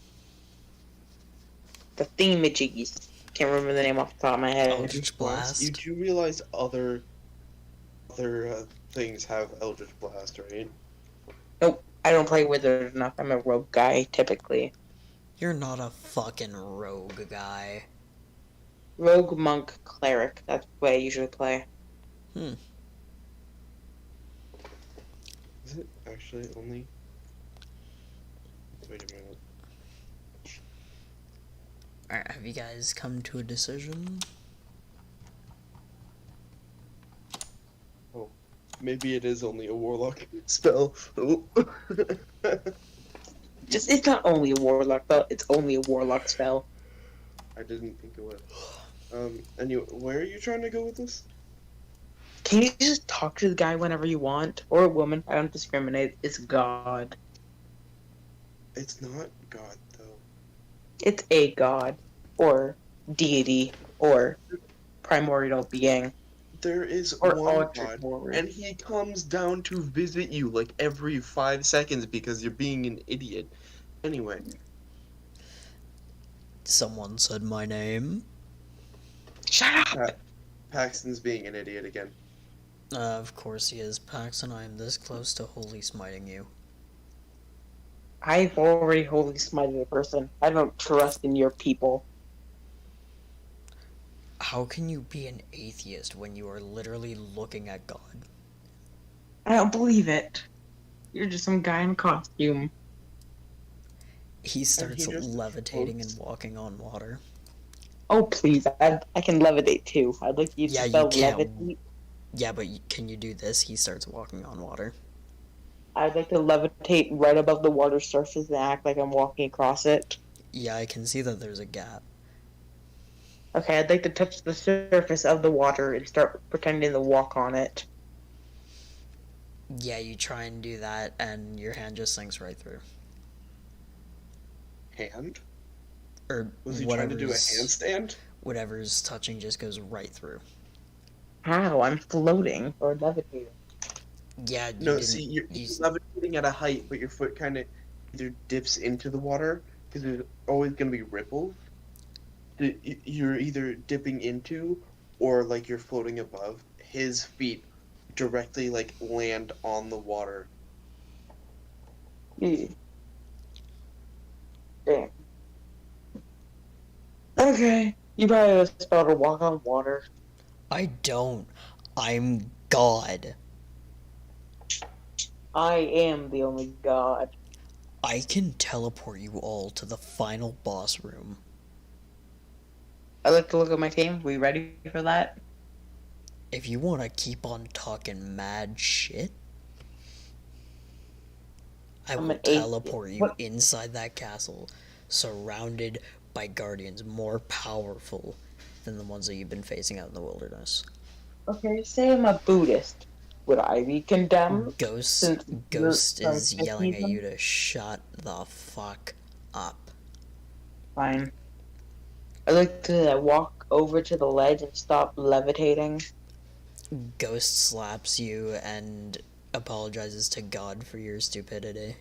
thingamajiggies. Can't remember the name off the top of my head. Eldritch Blast. You do realize other things have Eldritch Blast, right? Nope, I don't play wizard enough. I'm a rogue guy typically. You're not a fucking rogue guy. Rogue, monk, cleric. That's the way I usually play. Is it actually only? Wait a minute. Alright, have you guys come to a decision? Oh, maybe it is only a warlock spell. Oh. It's not only a warlock spell. It's only a warlock spell. I didn't think it was. Anyway, where are you trying to go with this? Can you just talk to the guy whenever you want, or a woman? I don't discriminate. It's God. It's not God, though. It's a god, or deity, or primordial being, There is or one ultra God, forward. and he comes down to visit you like every 5 seconds because you're being an idiot. Anyway, Someone said my name. Shut up! Paxton's being an idiot again. Of course he is. Paxton, I am this close to holy smiting you. I've already holy smited a person. I don't trust in your people. How can you be an atheist when you are literally looking at God? I don't believe it. You're just some guy in a costume. He starts just levitating floats. and walking on water. Oh please, I can levitate too. I'd like you to Yeah, you spell can't. levitate. Yeah, but can you do this? He starts walking on water. I'd like to levitate right above the water surface and act like I'm walking across it. Yeah, I can see that there's a gap. Okay, I'd like to touch the surface of the water and start pretending to walk on it. Yeah, you try and do that, and your hand just sinks right through. Hand? Or Was he trying to do a handstand? Whatever's touching just goes right through. How? I'm floating or levitating. Yeah, you No, didn't. see, you're levitating at a height, but your foot kind of either dips into the water, because there's always going to be ripples. You're either dipping into, or like you're floating above. His feet directly like land on the water. Yeah. Damn. Okay. You probably have a spell to walk on water. I don't. I'm God. I am the only god. I can teleport you all to the final boss room. I like to look at my team. We ready for that? If you want to keep on talking mad shit, I I'm will an atheist. teleport you What? inside that castle, surrounded by guardians more powerful than the ones that you've been facing out in the wilderness. Okay, say I'm a Buddhist. Would I be condemned? Since Ghost you're is yelling at you to shut the fuck up. Fine. I like to walk over to the ledge and stop levitating. Ghost slaps you and apologizes to God for your stupidity.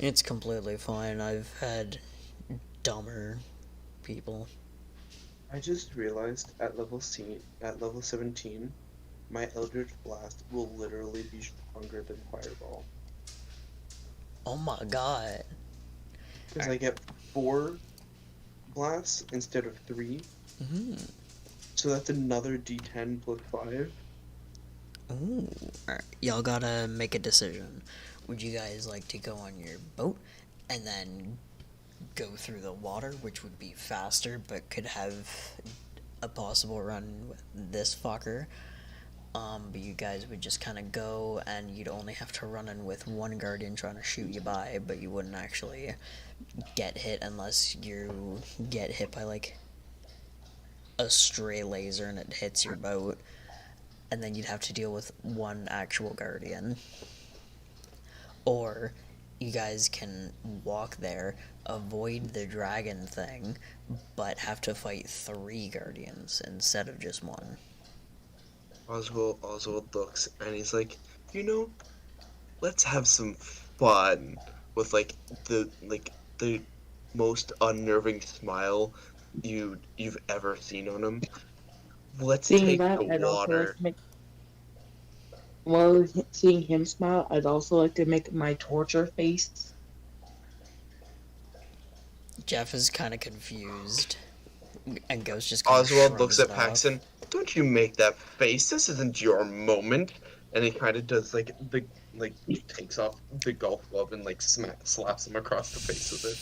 It's completely fine. I've had dumber people. I just realized at level 17, my Eldritch Blast will literally be stronger than Fireball. Oh my god. Because I get 4 blasts instead of 3. Mm-hmm. So that's another D10 plus 5. Ooh. Alright, y'all gotta make a decision. Would you guys like to go on your boat and then go through the water, which would be faster but could have a possible run with this fucker? But you guys would just kind of go, and you'd only have to run in with one guardian trying to shoot you by, but you wouldn't actually get hit unless you get hit by, like, a stray laser and it hits your boat. And then you'd have to deal with one actual guardian. Or you guys can walk there, avoid the dragon thing, but have to fight 3 guardians instead of just 1. Oswald looks and he's like, let's have some fun with the most unnerving smile you've ever seen on him. Let's take the water. While seeing him smile, I'd also like to make my torture face. Jeff is kind of confused, and Ghost just kind of Oswald looks at off. Paxton. Don't you make that face. This isn't your moment. And he kind of does takes off the golf glove and slaps him across the face with it.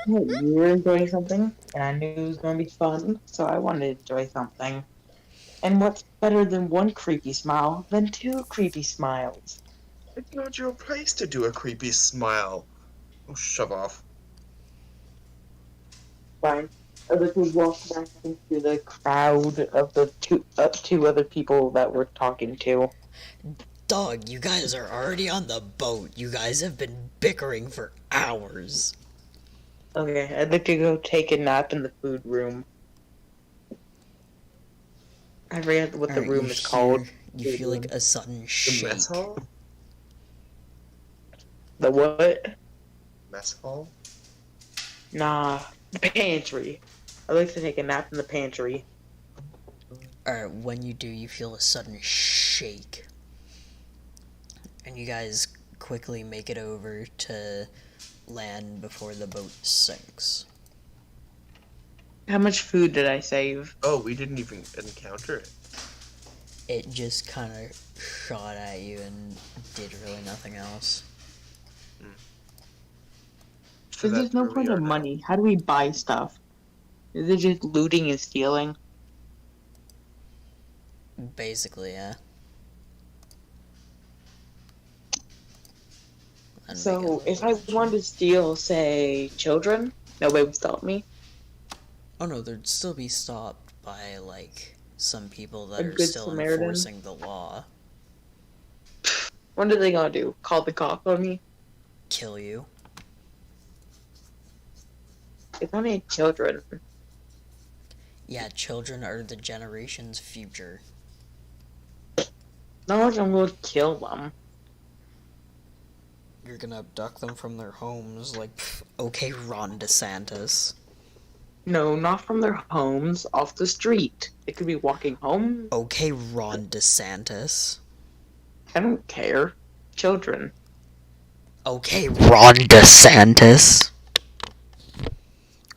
You were enjoying something, and I knew it was going to be fun, so I wanted to enjoy something. And what's better than 1 creepy smile than 2 creepy smiles? It's not your place to do a creepy smile. Oh, shove off. Fine. I'd like to walk back into the crowd of the 2 other people that we're talking to. Dog, you guys are already on the boat. You guys have been bickering for hours. Okay, I'd like to go take a nap in the food room. I forget what the room is called. You feel like a sudden shake. The mess hall? The what? Mess hall? Nah, the pantry. I'd like to take a nap in the pantry. Alright, when you do, you feel a sudden shake. And you guys quickly make it over to land before the boat sinks. How much food did I save? Oh, we didn't even encounter it. It just kind of shot at you and did really nothing else. So there's no point of money. How do we buy stuff? Is it just looting and stealing? Basically, yeah. So if I wanted to steal, say, children, nobody would stop me? Oh no, there'd still be stopped by, like, some people that A are good still Samaritan? enforcing the law. What are they gonna do? Call the cop on me? Kill you. It's only children. Yeah, children are the generation's future. Not like I'm going to kill them. You're gonna abduct them from their homes, like, pff, okay, Ron DeSantis. No, not from their homes, off the street. They could be walking home. Okay, Ron DeSantis. I don't care. Children. Okay, Ron DeSantis.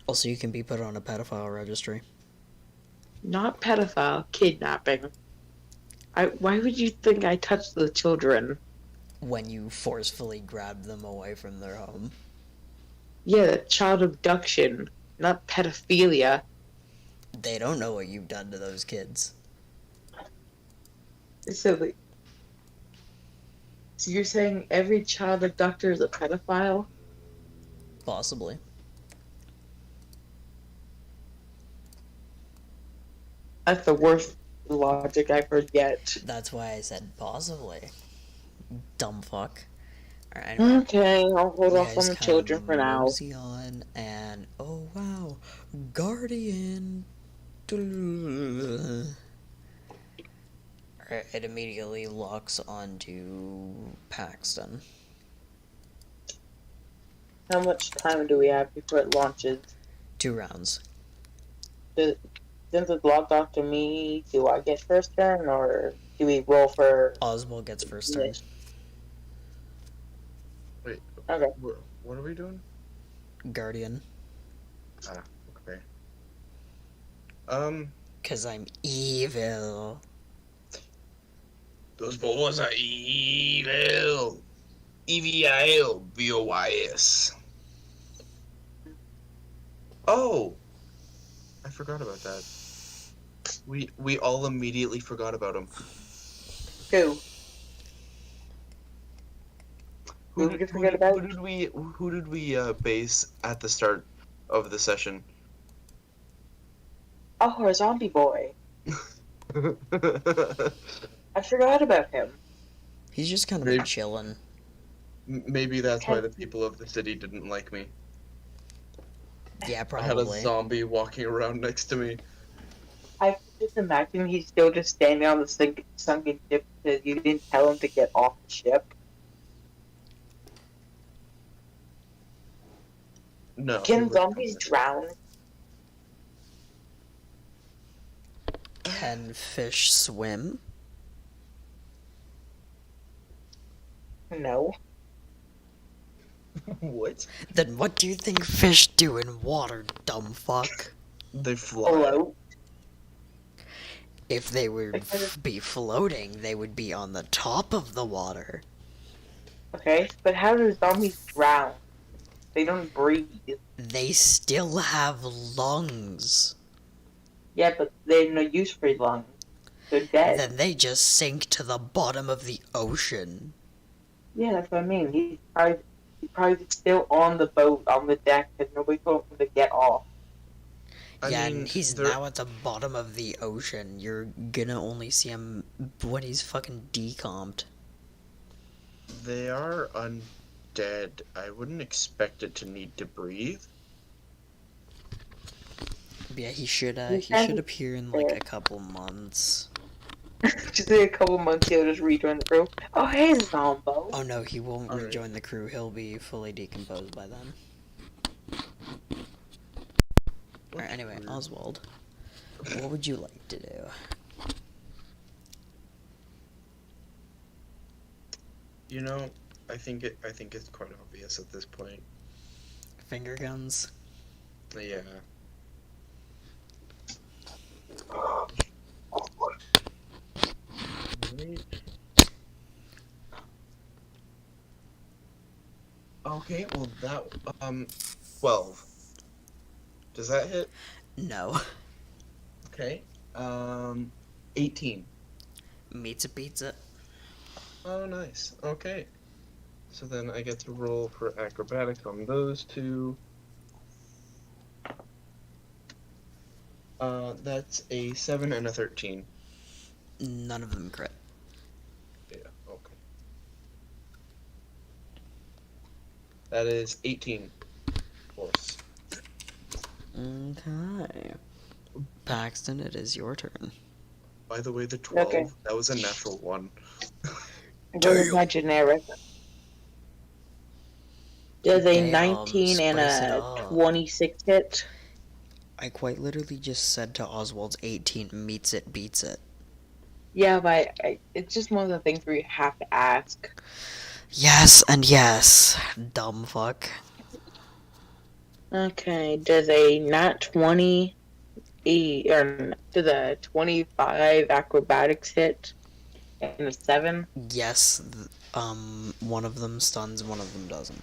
Also, you can be put on a pedophile registry. Not pedophile, kidnapping. Why would you think I touched the children? When you forcefully grab them away from their home. Yeah, child abduction, not pedophilia. They don't know what you've done to those kids. So you're saying every child abductor is a pedophile? Possibly. That's the worst logic I've heard yet. That's why I said possibly. Dumb fuck. Alright, anyway. Okay, I'll hold You off on guys the kind children of for now. mosey on, and oh wow, Guardian. It immediately locks onto Paxton. How much time do we have before it launches? 2 rounds. Since it's logged off to me, do I get first turn, or do we roll for... Oswald gets first turn. Wait. Okay. What are we doing? Guardian. Ah, okay. Cause I'm evil. Those boys are evil. EVIL-VOYS. Oh! I forgot about that. We all immediately forgot about him. Who? Who did you forget about? Who did we base at the start of the session? Oh, our zombie boy. I forgot about him. He's just kind of Maybe- chilling. Maybe that's why the people of the city didn't like me. Yeah, I had a probably. zombie walking around next to me. I can just imagine he's still just standing on the sunken ship because you didn't tell him to get off the ship. No. he Can was zombies coming. drown? Can fish swim? No. What? Then what do you think fish do in water, dumb fuck? They fly. Hello? If they would be floating, they would be on the top of the water. Okay, but how do zombies drown? They don't breathe. They still have lungs. Yeah, but they have no use for lungs. They're dead. Then they just sink to the bottom of the ocean. Yeah, that's what I mean. He's probably still on the boat, on the deck, because nobody told him to get off. Yeah, I mean, and he's they're- now at the bottom of the ocean. You're gonna only see him when he's fucking decomped. They are undead. I wouldn't expect it to need to breathe. Yeah, he should He should appear in like a couple months. Just in a couple months, he'll just rejoin the crew. Oh, hey, Zombo. Oh no, he won't Alright. rejoin the crew. He'll be fully decomposed by then. Alright, anyway, Oswald. What would you like to do? You know, I think it's quite obvious at this point. Finger guns? Yeah. Okay, well that 12. Does that hit? No. Okay. 18. Meets a pizza. Oh, nice. Okay. So then I get to roll for acrobatics on those two. That's a 7 and a 13. None of them crit. Yeah, okay. That is 18 force. Okay. Paxton, it is your turn. By the way, the 12, Okay. that was a natural 1. What is my generic? Does a Damn, 19 and spice it a up. 26 hit? I quite literally just said to Oswald's 18 meets it, beats it. Yeah, but it's just one of the things where you have to ask. Yes and yes, dumb fuck. Okay, does a nat 20 or does a 25 acrobatics hit and a 7? Yes, one of them stuns, one of them doesn't.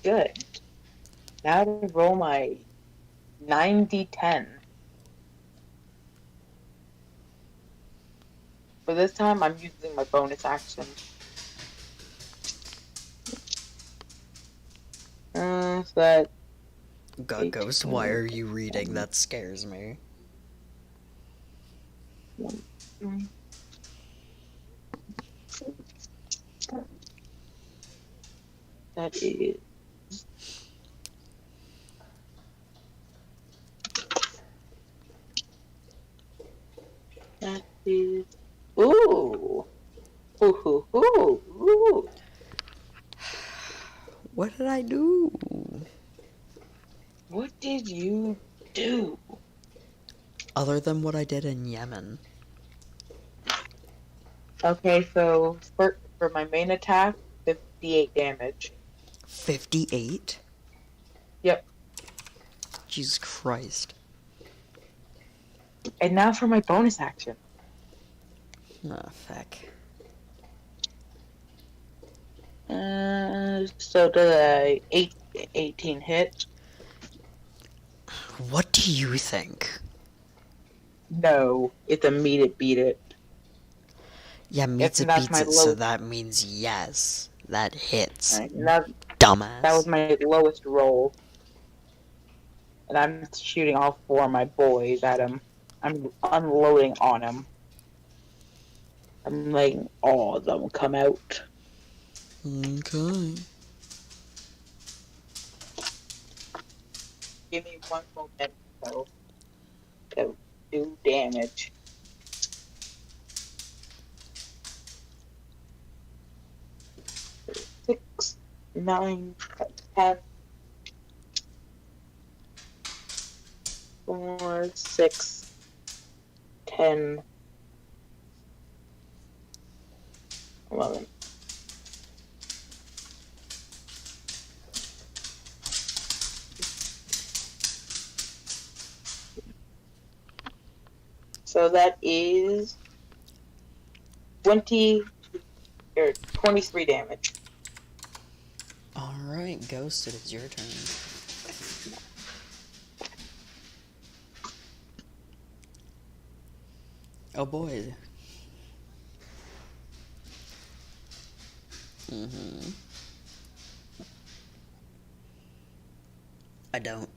Good. Now to roll my 9d10. But this time I'm using my bonus action. So that... Ghost, why are you reading? That scares me. That is. That is. Ooh. Ooh, ooh, ooh, ooh. What did I do? What did you do? Other than what I did in Yemen. Okay, so for my main attack, 58 damage. 58? Yep. Jesus Christ. And now for my bonus action. Oh, fuck. So the 18 hit? What do you think? No, it's a meet it, beat it. Yeah, meets it That's beats my it, so lowest. that means yes. That hits. Right, Dumbass. that was my lowest roll. And I'm shooting all 4 of my boys at him. I'm unloading on him. I'm letting all of them come out. Okay. Give me one moment to do damage. 6, 9, 10, 4, 6, 10, 11. So that is 23 damage. Alright, Ghost, it is your turn. Oh boy. I don't.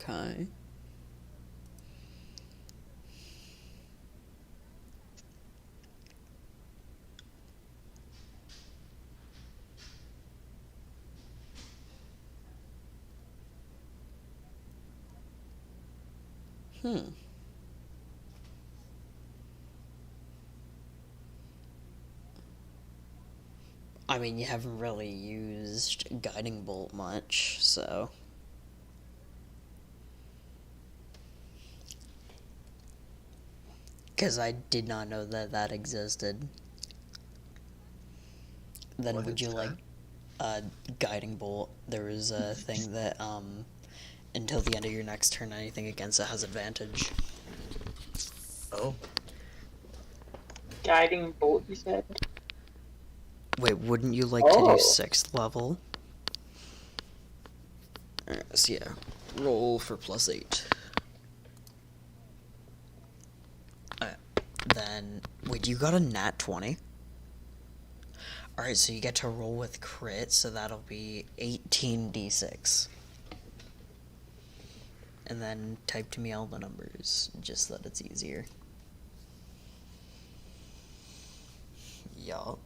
Okay. I mean, you haven't really used Guiding Bolt much, so... Because I did not know that that existed. Then What would is you like Guiding Bolt? There was a thing that, until the end of your next turn, anything against it has advantage. Oh, Guiding bolt, you said? Wait, wouldn't you like to do Oh. 6th level? Alright, so yeah. Roll for +8. Alright, then... Wait, you got a nat 20? Alright, so you get to roll with crit, so that'll be 18d6. And then type to me all the numbers, just so that it's easier. Yup.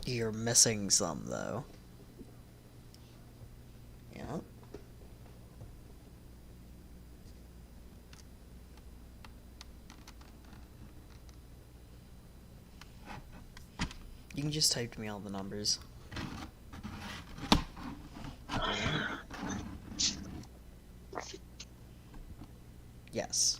You're missing some, though. Yeah. You can just type to me all the numbers. Yeah. Yes.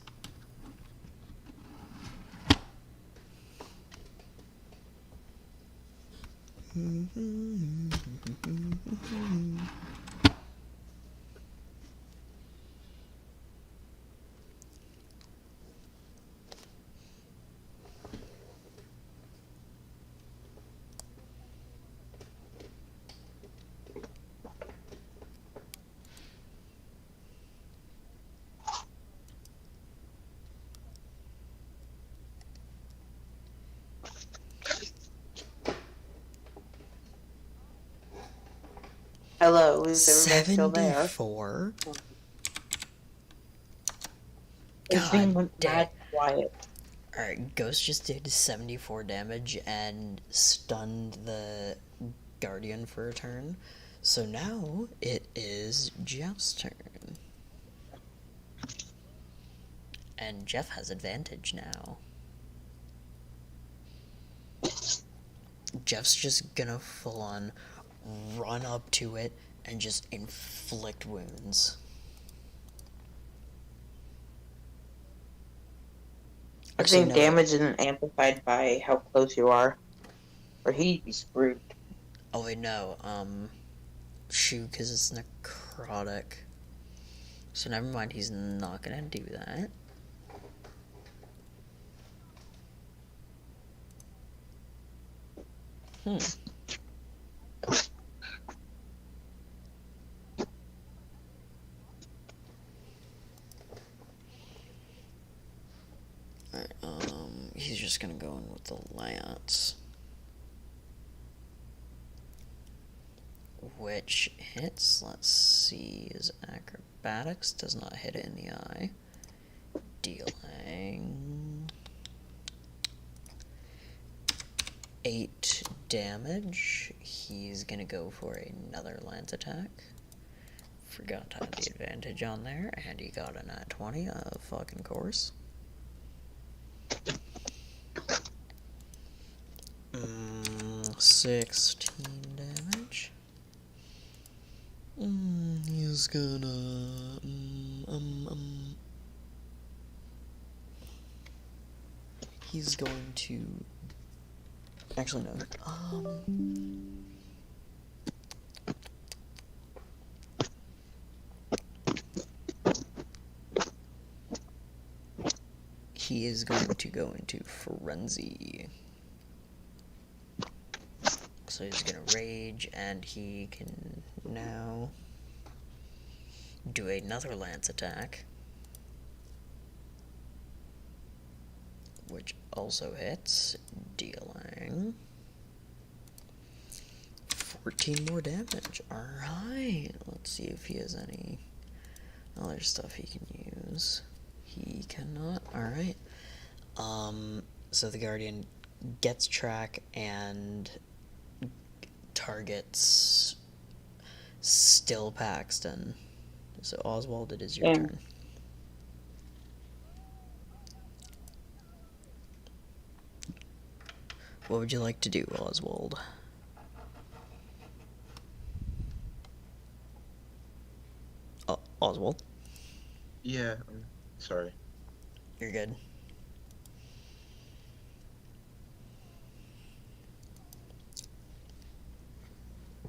Hello, is everybody still there? 74? Everything God went damn. mad quiet. Alright, Ghost just did 74 damage and stunned the Guardian for a turn. So now it is Jeff's turn. And Jeff has advantage now. Jeff's just gonna full on run up to it and just inflict wounds. I Actually, think no. damage isn't amplified by how close you are, or he'd be screwed. Oh wait, no. Shoot, because it's necrotic. So never mind, he's not gonna do that. Alright, he's just gonna go in with the lance. Which hits, let's see, his acrobatics does not hit it in the eye. Dealing 8 damage. He's gonna go for another lance attack. Forgot to have the advantage on there, and he got a nat 20, fucking course. 16 damage. He's gonna he's going to actually no. He is going to go into frenzy. So he's gonna rage, and he can now do another lance attack, which also hits, dealing 14 more damage. Alright, let's see if he has any other stuff he can use. He cannot. Alright. So the Guardian gets track and targets still Paxton. So Oswald, it is your turn. What would you like to do, Oswald? Oswald? Yeah, sorry. You're good.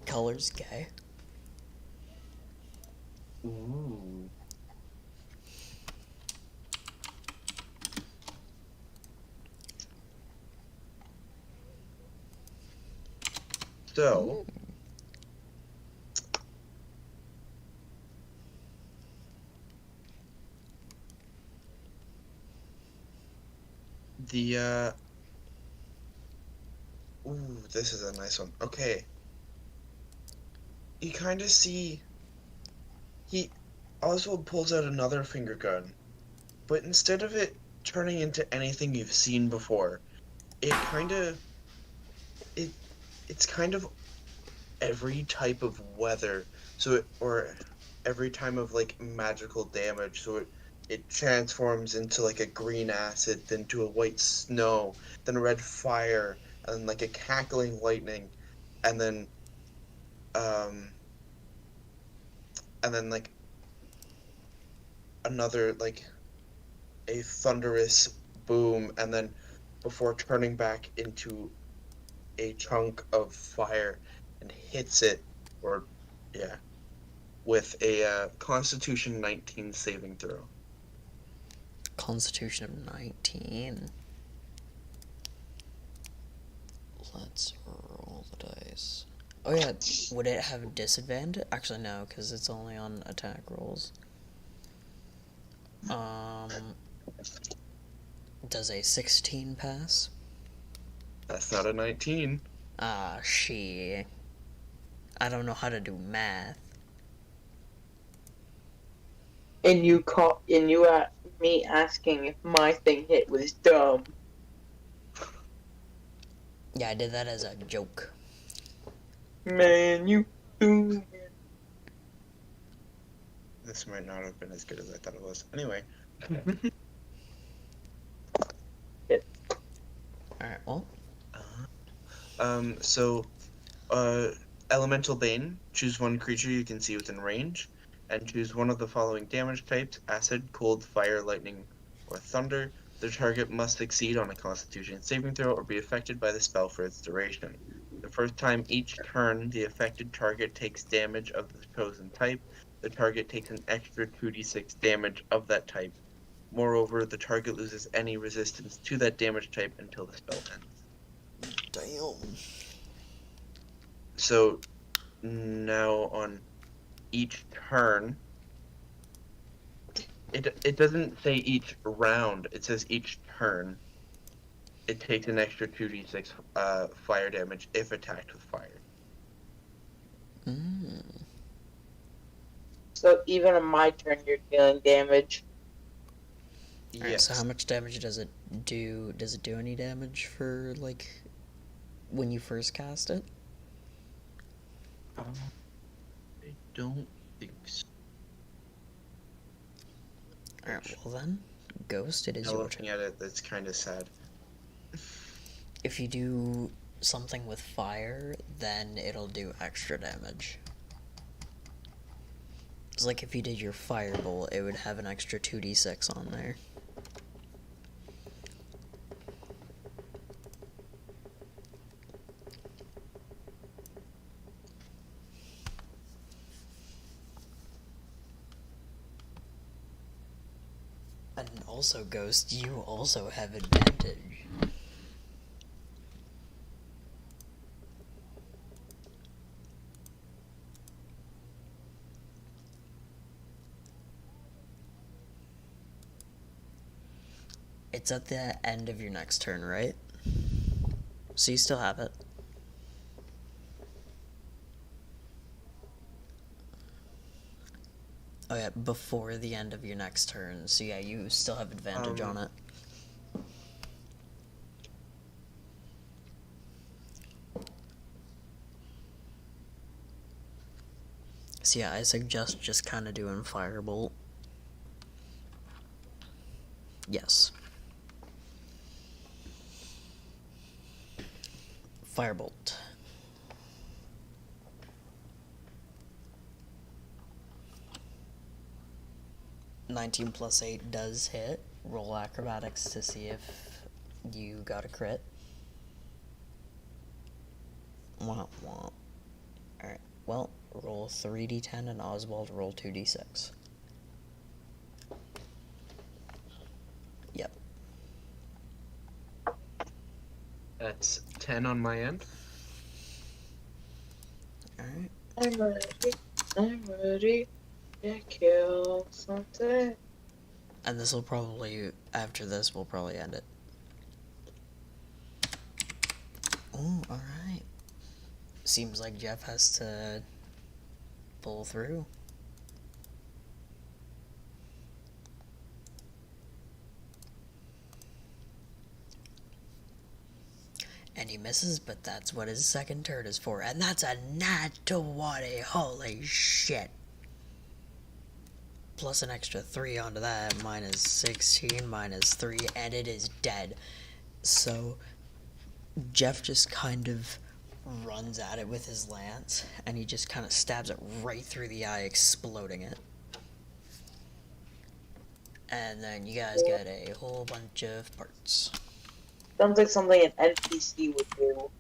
Colors gay. Ooh. So, ooh, this is a nice one. Okay. You kind of see, Oswald pulls out another finger gun, but instead of it turning into anything you've seen before, it's kind of every type of weather, or every time of like magical damage, so it transforms into like a green acid, then to a white snow, then a red fire, and then like a cackling lightning, and then like another like a thunderous boom, and then before turning back into a chunk of fire and hits it, with a Constitution 19 saving throw. Constitution of 19. Let's roll the dice. Oh yeah, would it have disadvantage? Actually no, because it's only on attack rolls. Does a 16 pass? That's not a 19. Ah, she. I don't know how to do math. And me asking if my thing hit was dumb. Yeah, I did that as a joke. Man, you stupid. This might not have been as good as I thought it was. Anyway. Alright, well. Elemental Bane. Choose one creature you can see within range, and choose one of the following damage types: acid, cold, fire, lightning, or thunder. The target must succeed on a Constitution saving throw or be affected by the spell for its duration. The first time each turn the affected target takes damage of the chosen type, the target takes an extra 2d6 damage of that type. Moreover, the target loses any resistance to that damage type until the spell ends. Damn. So now on each turn, it doesn't say each round, it says each turn. It takes an extra 2d6 fire damage if attacked with fire. So even on my turn, you're dealing damage. Alright, Yes. so how much damage does it do? Does it do any damage for, like, when you first cast it? I don't think so. Alright, well then, Ghost, it is Now your looking turn. at it, that's kind of sad. If you do something with fire, then it'll do extra damage. It's like if you did your firebolt, it would have an extra 2d6 on there. And also, Ghost, you also have advantage. It's at the end of your next turn, right? So you still have it. Oh yeah, before the end of your next turn. So yeah, you still have advantage on it. So yeah, I suggest just kind of doing Firebolt. Yes. Firebolt. (19 + 8) does hit. Roll acrobatics to see if you got a crit. Womp womp. Alright, well, roll 3d10 and Oswald roll 2d6. Yep. That's 10 on my end. Alright. I'm ready to kill something. And this will probably, after this, we'll probably end it. Oh, alright. Seems like Jeff has to pull through. And he misses, but that's what his second turn is for. And that's a nat 20. Holy shit. Plus an extra 3 onto that. Minus 16, minus 3, and it is dead. So, Jeff just kind of runs at it with his lance, and he just kind of stabs it right through the eye, exploding it. And then you guys get a whole bunch of parts. Sounds like something an NPC would do.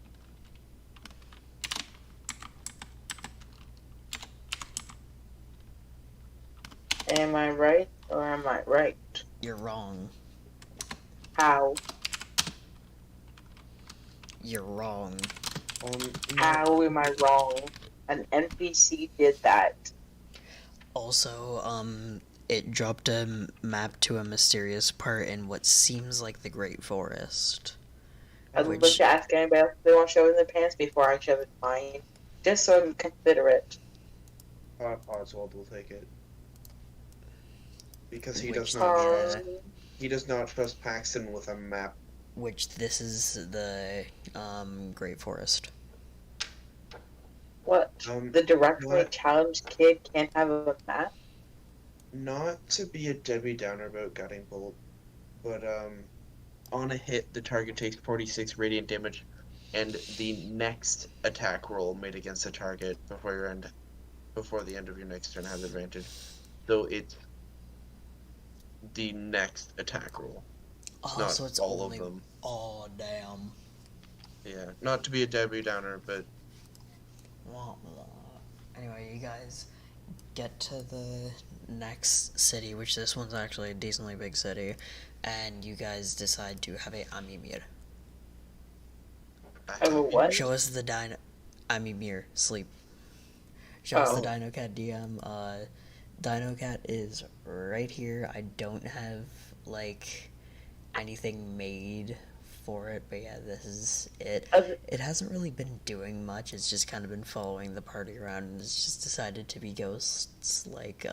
Am I right or am I right? You're wrong. How? You're wrong. No, How am I wrong? An NPC did that. Also, it dropped a map to a mysterious part in what seems like the Great Forest. I'd like Which, to ask anybody else if they want to show it in their pants before I shove it in mine. Just so I'm considerate. Oswald will take it. Because he Which- does not trust yeah. he does not trust Paxton with a map. which this is the, Great Forest. What? The directly what? challenged kid can't have a map? Not to be a Debbie Downer about gutting bolt, but on a hit the target takes 46 radiant damage, and the next attack roll made against the target before the end of your next turn has advantage. So it's the next attack roll. Oh, Not so it's all only... of them. Oh, damn. Yeah, not to be a Debbie Downer, but Wah, wah. Anyway, you guys get to the next city, which this one's actually a decently big city, and you guys decide to have a Amimir. Have a what? Show us the Amimir, sleep. Show us the Dino Cat DM. Dino Cat is right here. I don't have, like, anything made for it, but yeah, this is it. It hasn't really been doing much. It's just kind of been following the party around, and it's just decided to be ghosts, like,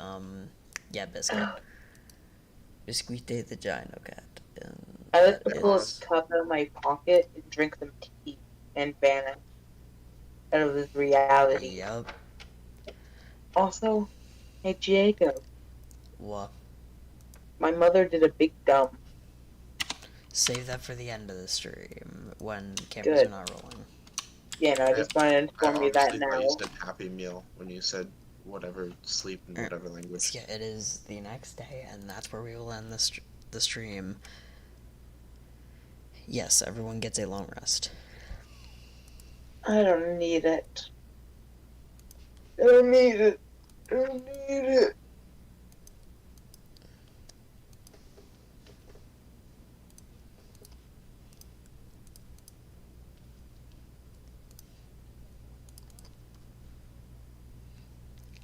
yeah, Biscuit. Biscuit the Dino Cat. I like to pull his cup out of my pocket and drink some tea and vanish out of his reality. Yep. Also, hey Jacob, What? my mother did a big dump. Save that for the end of the stream, when cameras are not rolling. Yeah, no, I just wanted to inform you that honestly now. thought you said Happy Meal when you said whatever sleep in whatever language. Yeah, it is the next day, and that's where we will end the stream. Yes, everyone gets a long rest. I don't need it. I don't need it. I don't need it.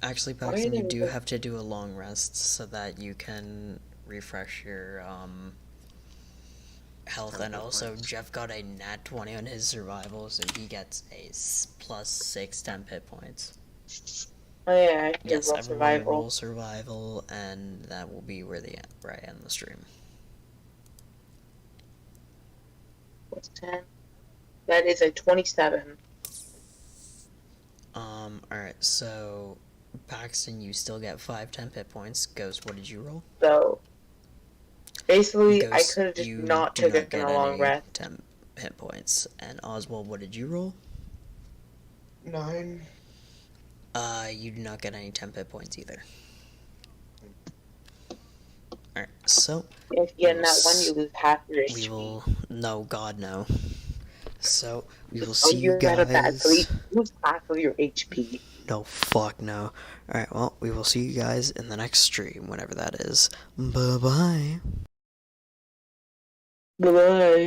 Actually, Paxton, you do have to do a long rest so that you can refresh your health, and also Jeff got a nat 20 on his survival, so he gets a plus 6 temp hit points. Oh yeah, I Yes, roll everyone survival. roll survival, and that will be where I end the stream. What's 10? That is a 27. Alright, so Paxton, you still get 5 temp hit points. Ghost, what did you roll? So basically, Ghost, I could have just you not do taken a long any rest. temp hit points. And Oswald, what did you roll? 9. You do not get any temp hit points either. Alright, so If you get in that one, you lose half your HP. we will... No, God, no. So, we will Oh, see you you're not a bad, guys... so you lose half of your HP. No, fuck no. Alright, well, we will see you guys in the next stream, whenever that is. Bye-bye. Bye-bye.